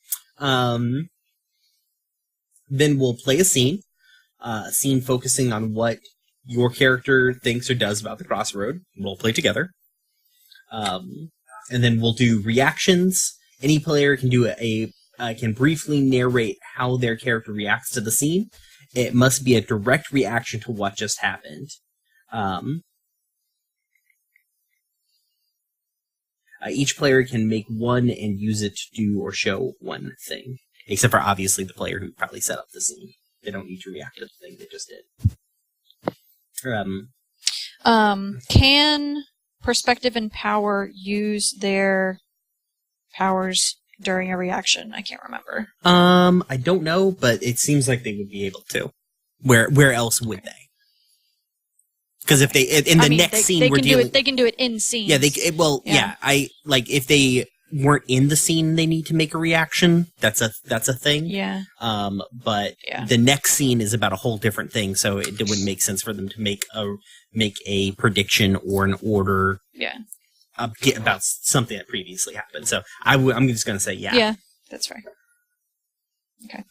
Then we'll play a scene focusing on what your character thinks or does about the crossroad. We'll play together. And then we'll do reactions. Any player can do can briefly narrate how their character reacts to the scene. It must be a direct reaction to what just happened. Each player can make one and use it to do or show one thing. Except for, obviously, the player who probably set up the scene. They don't need to react to the thing they just did. Can perspective and power use their powers during a reaction? I can't remember. I don't know, but it seems like they would be able to. Where else would they? Because if they in the next scene we're dealing, they can do it in scene. Yeah, if they weren't in the scene, they need to make a reaction. That's a thing. Yeah. But the next scene is about a whole different thing, so it wouldn't make sense for them to make a prediction or an order. Yeah. About something that previously happened. So I'm just gonna say yeah. Yeah, that's right. Okay.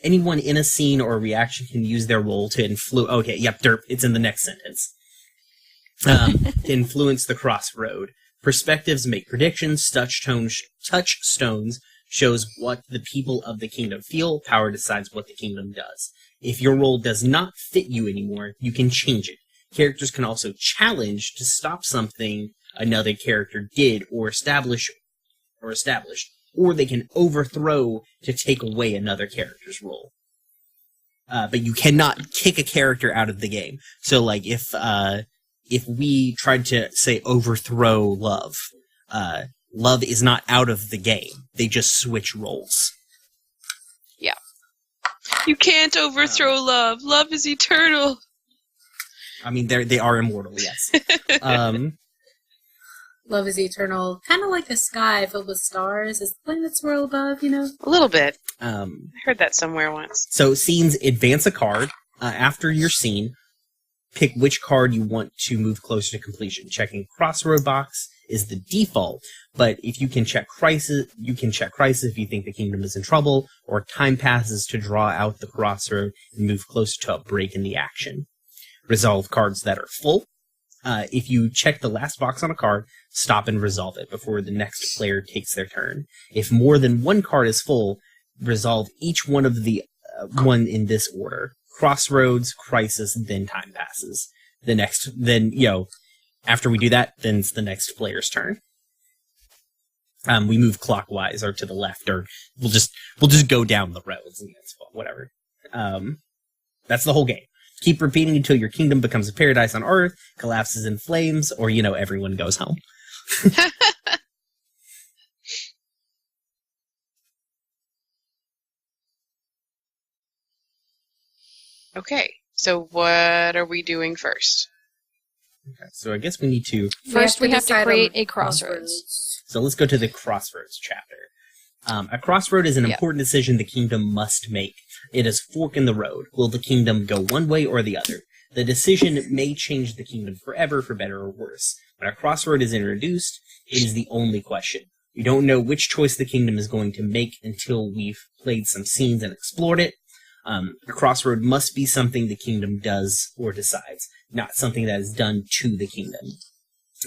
Anyone in a scene or a reaction can use their role to influence. Okay, yep, derp. It's in the next sentence. To influence the crossroad. Perspectives make predictions. Touchstones shows what the people of the kingdom feel. Power decides what the kingdom does. If your role does not fit you anymore, you can change it. Characters can also challenge to stop something another character did or established, or they can overthrow to take away another character's role. But you cannot kick a character out of the game. So, like, if we tried to, say, overthrow Love, Love is not out of the game. They just switch roles. Yeah. You can't overthrow Love. Love is eternal. I mean, they are immortal, yes. Love is eternal. Kind of like the sky filled with stars. As the planets swirl above, you know? A little bit. I heard that somewhere once. So scenes, advance a card. After your scene, pick which card you want to move closer to completion. Checking Crossroad box is the default, but if you can check Crisis, if you think the kingdom is in trouble, or Time passes to draw out the crossroad and move closer to a break in the action. Resolve cards that are full. If you check the last box on a card, stop and resolve it before the next player takes their turn. If more than one card is full, resolve each one of the one in this order: Crossroads, Crisis, then Time passes. After we do that, then it's the next player's turn. We move clockwise or to the left, or we'll just go down the roads and whatever. That's the whole game. Keep repeating until your kingdom becomes a paradise on Earth, collapses in flames, or everyone goes home. Okay, so what are we doing first? Okay, so I guess we need to... First, we have to create a crossroads. So let's go to the Crossroads chapter. A crossroad is an important decision the kingdom must make. It is a fork in the road. Will the kingdom go one way or the other? The decision may change the kingdom forever, for better or worse. When a crossroad is introduced, it is the only question. You don't know which choice the kingdom is going to make until we've played some scenes and explored it. A crossroad must be something the kingdom does or decides, not something that is done to the kingdom.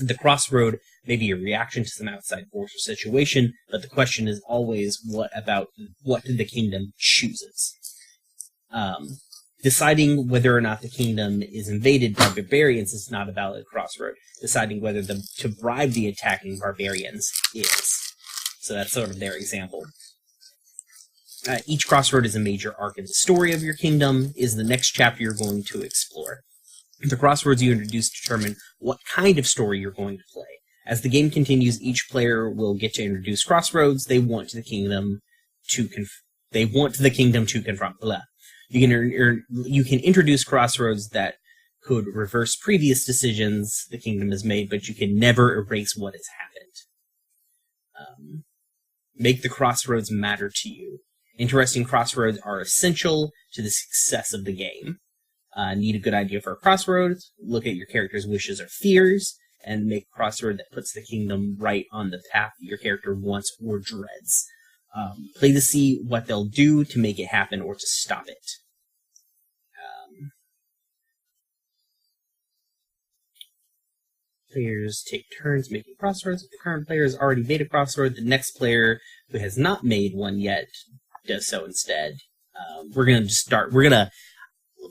The crossroad may be a reaction to some outside force or situation, but the question is always what the kingdom chooses. Deciding whether or not the kingdom is invaded by barbarians is not a valid crossroad. Deciding whether to bribe the attacking barbarians is. So that's sort of their example. Each crossroad is a major arc in the story of your kingdom, is the next chapter you're going to explore. The crossroads you introduce determine what kind of story you're going to play. As the game continues, each player will get to introduce crossroads they want the kingdom to confront. Blah. You can introduce crossroads that could reverse previous decisions the kingdom has made, but you can never erase what has happened. Make the crossroads matter to you. Interesting crossroads are essential to the success of the game. Need a good idea for a crossroad? Look at your character's wishes or fears, and make a crossroad that puts the kingdom right on the path your character wants or dreads. Play to see what they'll do to make it happen or to stop it. Players take turns making crossroads. If the current player has already made a crossroad, the next player who has not made one yet does so instead.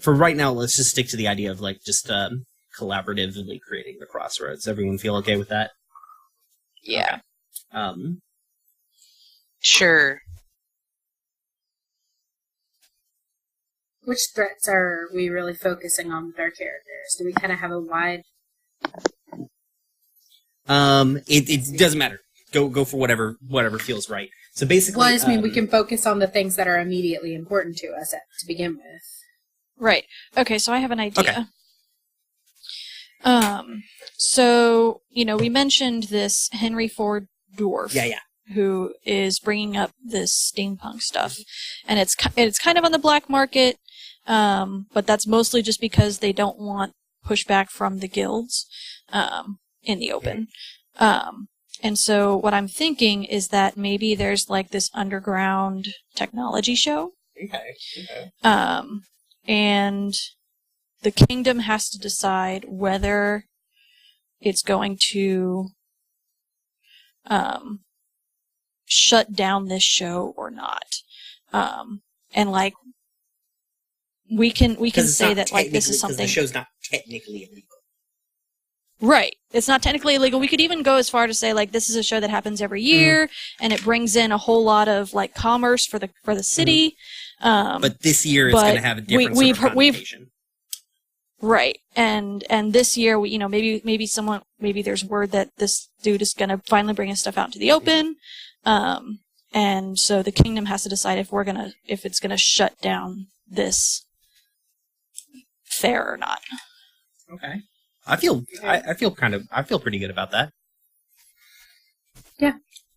For right now, let's just stick to the idea of collaboratively creating the crossroads. Everyone feel okay with that? Yeah. Okay. Sure. Which threats are we really focusing on with our characters? Do we kind of have a wide... It doesn't matter. Go for whatever feels right. So basically... Well, I just mean we can focus on the things that are immediately important to us to begin with. Right. Okay, so I have an idea. Okay. So, we mentioned this Henry Ford dwarf. Yeah. Who is bringing up this steampunk stuff. And it's kind of on the black market, but that's mostly just because they don't want pushback from the guilds in the open. And so what I'm thinking is that maybe there's this underground technology show. Okay. And the kingdom has to decide whether it's going to shut down this show or not. And we can say that this is something. The show's not technically illegal. Right. It's not technically illegal. We could even go as far to say, like, this is a show that happens every year, and it brings in a whole lot of, like, commerce for the city. But this year it's going to have a different sort of connotation. Right. And this year, maybe there's word that this dude is going to finally bring his stuff out into the open. And so the kingdom has to decide if it's gonna shut down this fair or not. Okay. I feel pretty good about that. Yeah.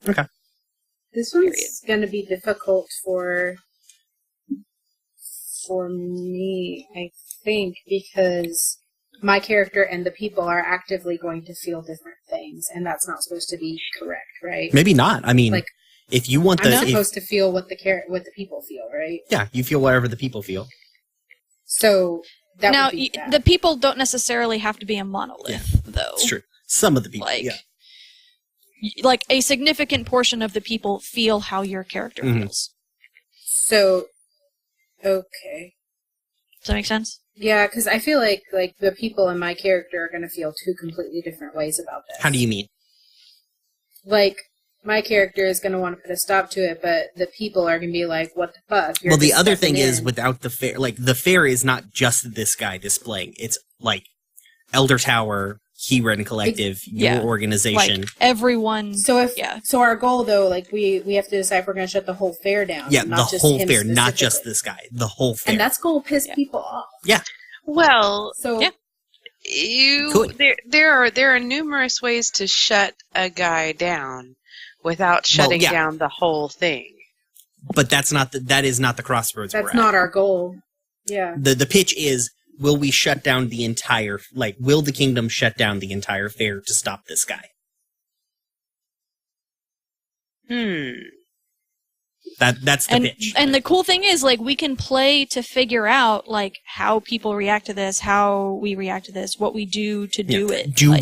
Okay. This one's gonna be difficult for me, I think, because my character and the people are actively going to feel different things, and that's not supposed to be correct, right? Maybe not. I mean, like, if you want I'm supposed to feel what the people feel, right? Yeah, you feel whatever the people feel. So now the people don't necessarily have to be a monolith, though. It's true. Some of the people, like a significant portion of the people feel how your character feels. So, okay. Does that make sense? Yeah, because I feel like the people in my character are going to feel two completely different ways about this. How do you mean? Like, my character is going to want to put a stop to it, but the people are going to be like, what the fuck? Well, the other thing is, without the fair, like, the fair is not just this guy displaying. It's, like, Elder Tower, Keyren Collective, your organization. Like, everyone. So our goal, though, like, we have to decide if we're going to shut the whole fair down. Yeah, not the whole fair, not just this guy. The whole fair. And that's going to piss people off. Yeah. Well, so... Yeah. There are numerous ways to shut a guy down without shutting down the whole thing. But that is not the crossroads. That's not our goal. Yeah. The pitch is, will we shut down the entire, like, will the kingdom shut down the entire fair to stop this guy? That's the pitch. And the cool thing is, like, we can play to figure out, like, how people react to this, how we react to this, what we do to do it. Do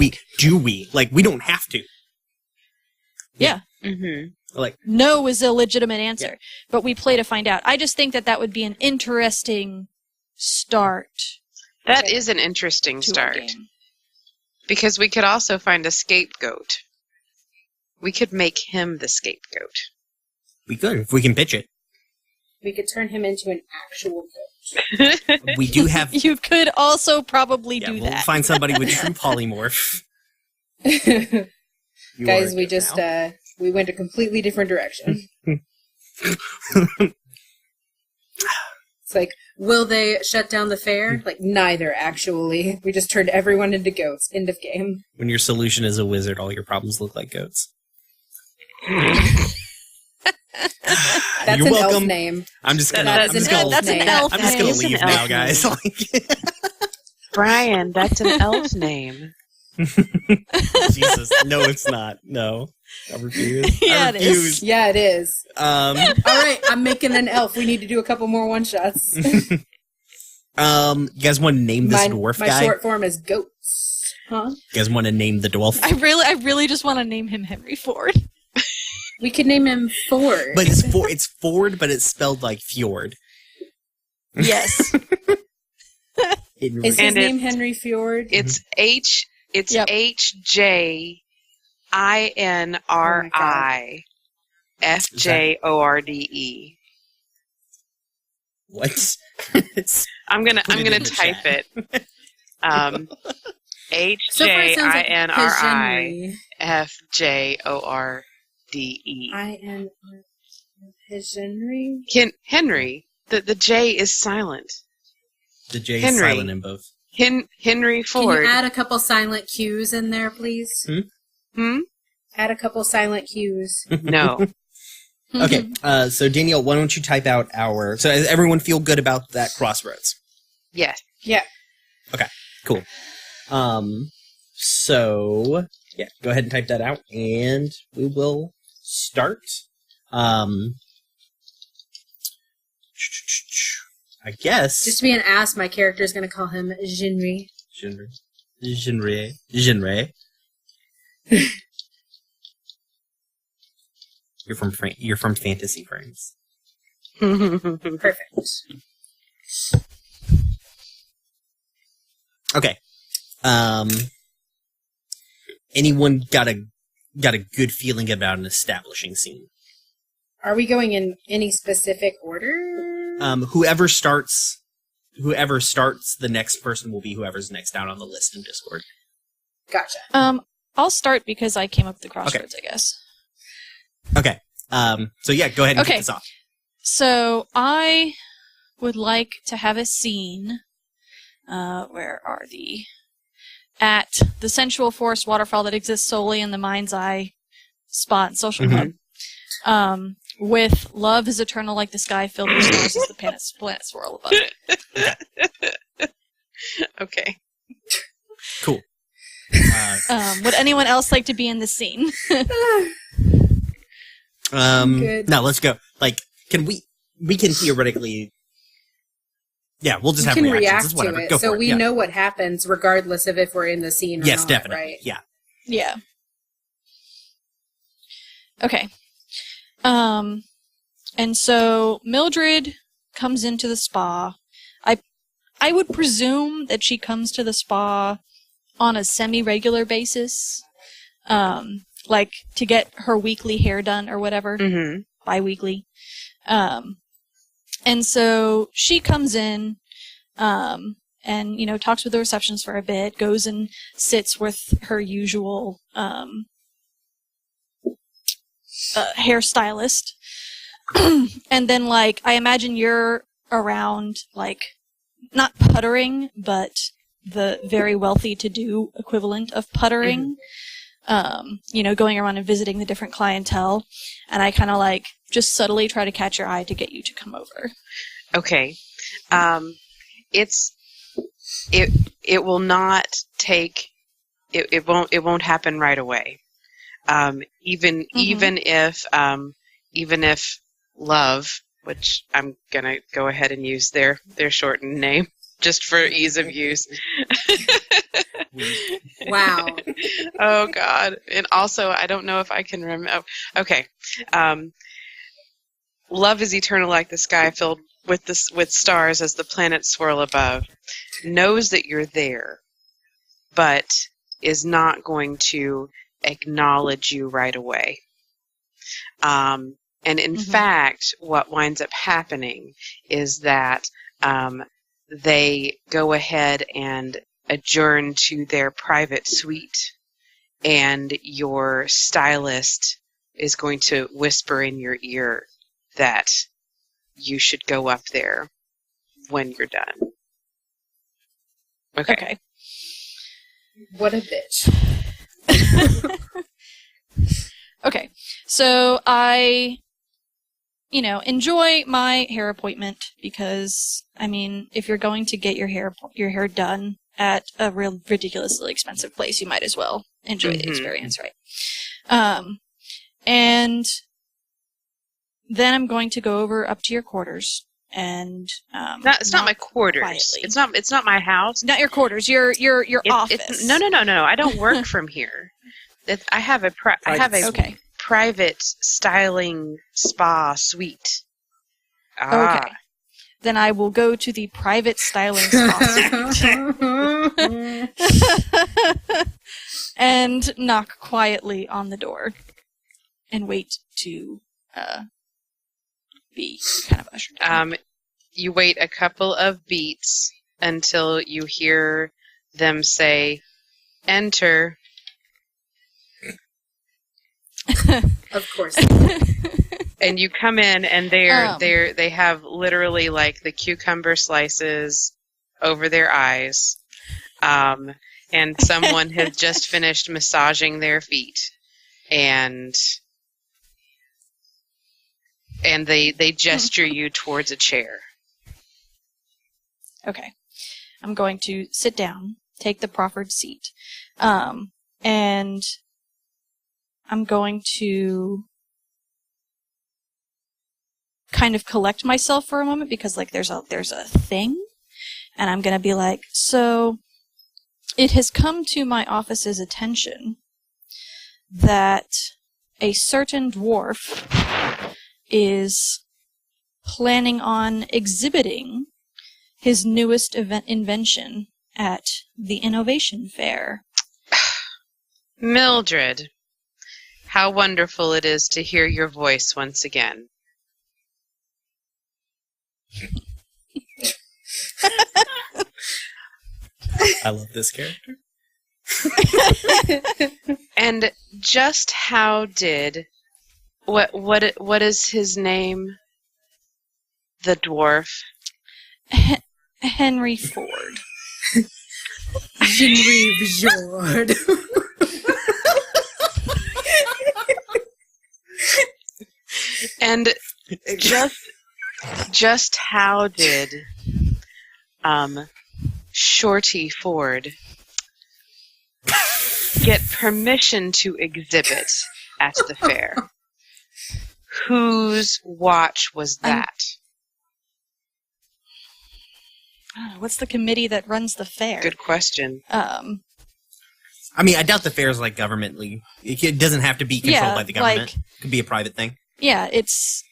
we? Like, we don't have to. Yeah. Mm-hmm. Like, no is a legitimate answer, but we play to find out. I just think that would be an interesting start. That is an interesting start. Because we could also find a scapegoat. We could make him the scapegoat. We could, if we can pitch it. We could turn him into an actual goat. We do have... You could also probably do we'll that. Find somebody with true polymorph. Guys, we just, we went a completely different direction. It's like, will they shut down the fair? Like, neither, actually. We just turned everyone into goats. End of game. When your solution is a wizard, all your problems look like goats. That's You're an welcome. elf name. I'm just gonna that's an elf leave now, guys. Brian, that's an elf name. Jesus, no, it's not. No, I refuse. Yeah, I refuse. it is. Yeah, it is. All right, I'm making an elf. We need to do a couple more one shots. You guys want to name this dwarf guy? My short form is goats. Huh? You guys want to name the dwarf? I really just want to name him Henry Ford. We could name him Ford. But it's Ford, but it's spelled like fjord. Yes. Is his name Henry Fjord? It's HJNRIFJORDE. What? I'm gonna type it. HJINRIFJORDE. Henry. The J is silent. The J is silent in both. Henry Ford. Can you add a couple silent Q's in there, please? Add a couple silent Q's. No. Okay, so Danielle, why don't you type out our... So does everyone feel good about that crossroads? Yes. Yeah. Okay, cool. So, yeah, go ahead and type that out, and we will start. I guess... Just to be an ass, my character is going to call him Jinri. Jinri. You're from Fantasy Frames. Perfect. Okay. anyone got a good feeling about an establishing scene? Are we going in any specific order? Whoever starts, the next person will be whoever's next down on the list in Discord. Gotcha. I'll start because I came up with the crossroads, I guess. Okay. So yeah, go ahead and kick Okay. this off. So I would like to have a scene. Where are the? At the sensual forest waterfall that exists solely in the mind's eye spot in Social Hub. With love is eternal like the sky filled with stars as the planet swirl above. Okay. Cool. Would anyone else like to be in the scene? Good. No, let's go. Like, can we can theoretically, yeah, we'll just We have can reactions. react It's to whatever. it, Go so for we it. know what happens regardless of if we're in the scene or Yes, not, definitely. right? Yeah. Yeah. Okay. And so Mildred comes into the spa. I would presume that she comes to the spa on a semi-regular basis, like to get her weekly hair done or whatever, bi-weekly. And so she comes in, and, you know, talks with the receptionist for a bit, goes and sits with her usual, hairstylist. And then, like, I imagine you're around, like, not puttering, but the very wealthy to do equivalent of puttering. You know, going around and visiting the different clientele. And I kind of, like, just subtly try to catch your eye to get you to come over. Okay. It will not take. It won't happen right away. Even if Love, which I'm gonna go ahead and use their shortened name just for ease of use. Wow. Oh God! And also, I don't know if I can remember. Okay. Love is eternal like the sky filled with stars as the planets swirl above. Knows that you're there, but is not going to acknowledge you right away. And in fact, what winds up happening is that they go ahead and adjourn to their private suite, and your stylist is going to whisper in your ear that you should go up there when you're done. Okay. What a bitch. Okay. So I, you know, enjoy my hair appointment because, I mean, if you're going to get your hair done at a real ridiculously expensive place, you might as well enjoy the experience, right? And then I'm going to go over up to your quarters and it's not my quarters. Quietly. It's not my house. Not your quarters. Your office. No. I don't work from here. I have a private styling spa suite. Okay. Then I will go to the private styling spa suite and knock quietly on the door and wait to be kind of ushered in. You wait a couple of beats until you hear them say, "Enter." Of course. And you come in, and they have literally like the cucumber slices over their eyes, and someone has just finished massaging their feet, and they gesture you towards a chair. Okay. I'm going to sit down, take the proffered seat, and I'm going to kind of collect myself for a moment because, like, there's a thing, and I'm going to be like, so it has come to my office's attention that a certain dwarf is planning on exhibiting his newest invention at the Innovation Fair. Mildred, how wonderful it is to hear your voice once again. I love this character. And just how did what is his name? The dwarf. Henry Ford. Genevieve. And just how did Shorty Ford get permission to exhibit at the fair? Whose watch was that? What's the committee that runs the fair? Good question. I mean, I doubt the fair is like governmentally. It doesn't have to be controlled by the government. It could be a private thing. Yeah, it's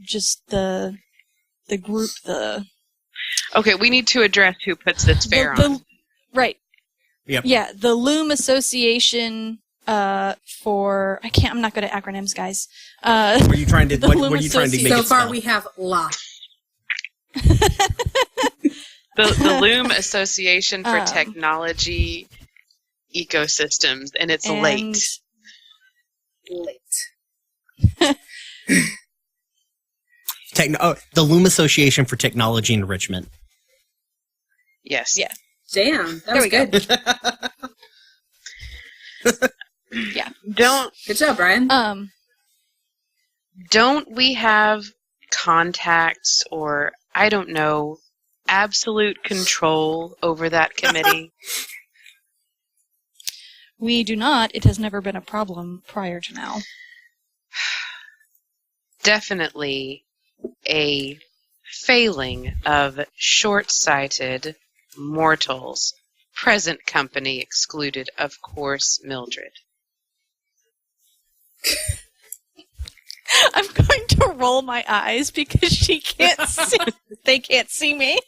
just the group. Okay, we need to address who puts this fair on. Right. Yep. Yeah, the Luume Association for I'm not good at acronyms, guys. Were you trying to? What were you trying to make? So it far, spell? we have LA. The Luume Association for Technology Ecosystems, and it's late. The Luume Association for Technology Enrichment. Yes. Yeah. Damn, that was good. Yeah. Good job, Brian. Don't we have contacts or, I don't know, absolute control over that committee? We do not. It has never been a problem prior to now. Definitely a failing of short-sighted mortals. Present company excluded, of course, Mildred. I'm going to roll my eyes because she can't see. They can't see me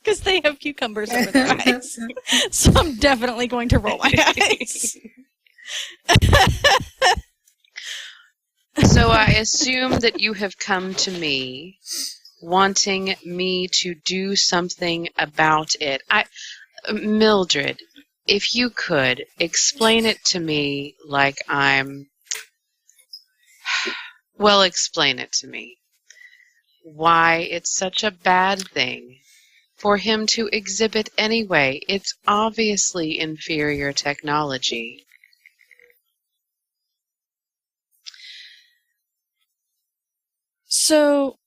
because they have cucumbers over their eyes. So I'm definitely going to roll my eyes. So I assume that you have come to me wanting me to do something about it. Mildred, if you could explain it to me like I'm... Well, explain it to me. Why it's such a bad thing for him to exhibit anyway. It's obviously inferior technology. So,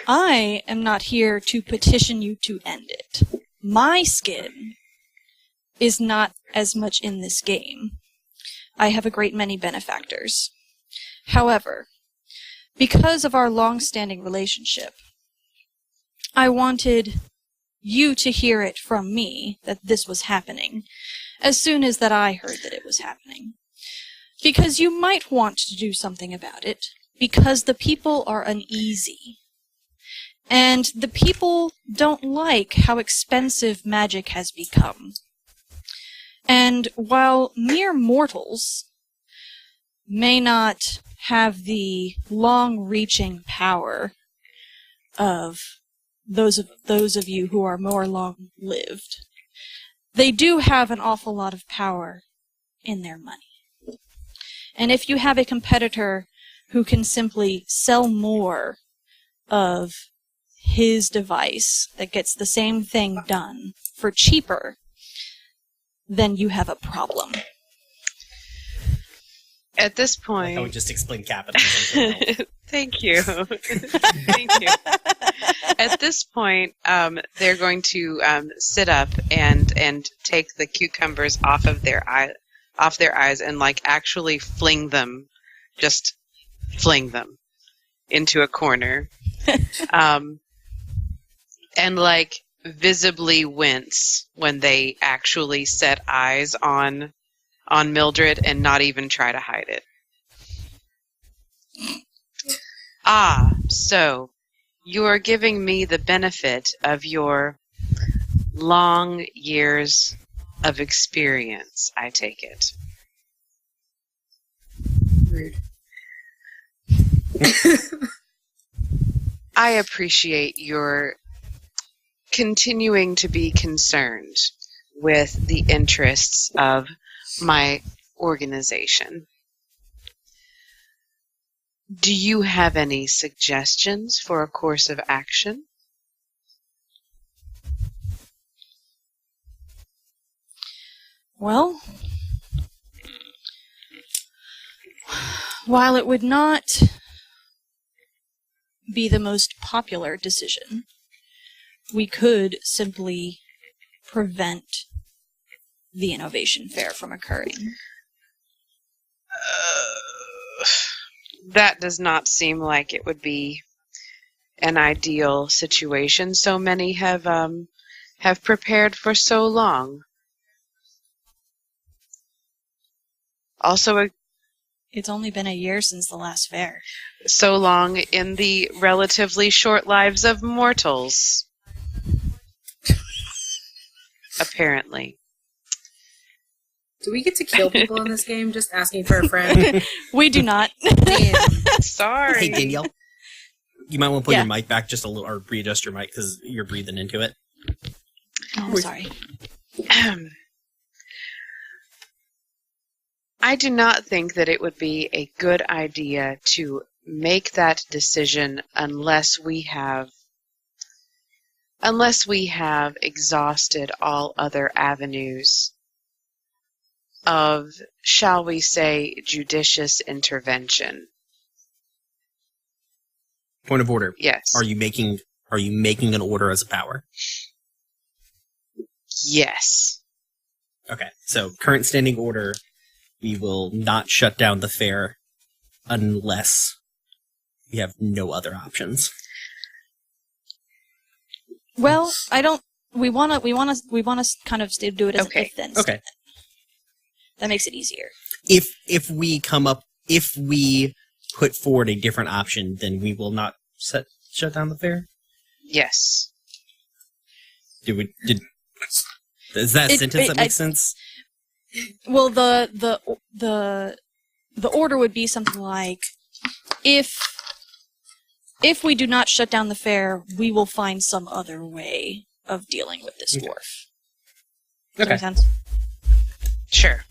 I am not here to petition you to end it. My skin is not as much in this game. I have a great many benefactors. However, because of our long-standing relationship, I wanted you to hear it from me that this was happening, as soon as that I heard that it was happening. Because you might want to do something about it, because the people are uneasy. And the people don't like how expensive magic has become. And while mere mortals may not have the long-reaching power of those of you who are more long-lived, they do have an awful lot of power in their money. And if you have a competitor who can simply sell more of his device that gets the same thing done for cheaper, then you have a problem. At this point... I would just explain capitalism. Thank you. Thank you. At this point, they're going to sit up and take the cucumbers off their eyes and like actually fling them into a corner. And like visibly wince when they actually set eyes on Mildred and not even try to hide it. So you are giving me the benefit of your long years of experience, I take it. Rude. I appreciate your continuing to be concerned with the interests of my organization. Do you have any suggestions for a course of action? Well, while it would not be the most popular decision, we could simply prevent the innovation fair from occurring. That does not seem like it would be an ideal situation. So many have prepared for so long. Also, It's only been a year since the last fair. so long in the relatively short lives of mortals. Apparently. Do we get to kill people in this game? Just asking for a friend. We do not. Sorry. Hey, Danielle. You might want to put Yeah. your mic back just a little, or readjust your mic because you're breathing into it. Oh, I'm sorry. I do not think that it would be a good idea to make that decision unless we have exhausted all other avenues of, shall we say, judicious intervention. Point of order. Yes. Are you making an order as a power? Yes. Okay. So current standing order, we will not shut down the fair unless we have no other options. Well, I don't. We wanna kind of do it as Okay. an if then. Okay. That makes it easier. If we put forward a different option, then we will not shut down the fair. Yes. Does that sentence that makes sense? Well, the order would be something like, if we do not shut down the fair, we will find some other way of dealing with this dwarf. Does that make sense? Sure.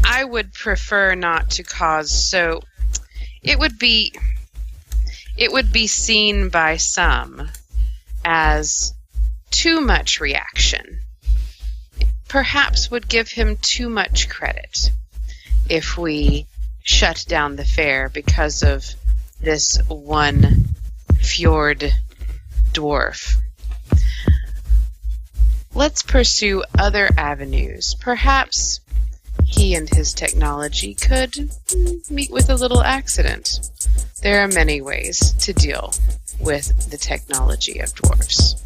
I would prefer not to cause so. It would be seen by some as too much reaction. Perhaps would give him too much credit if we shut down the fair because of this one fjord dwarf. Let's pursue other avenues. Perhaps he and his technology could meet with a little accident. There are many ways to deal with the technology of dwarves.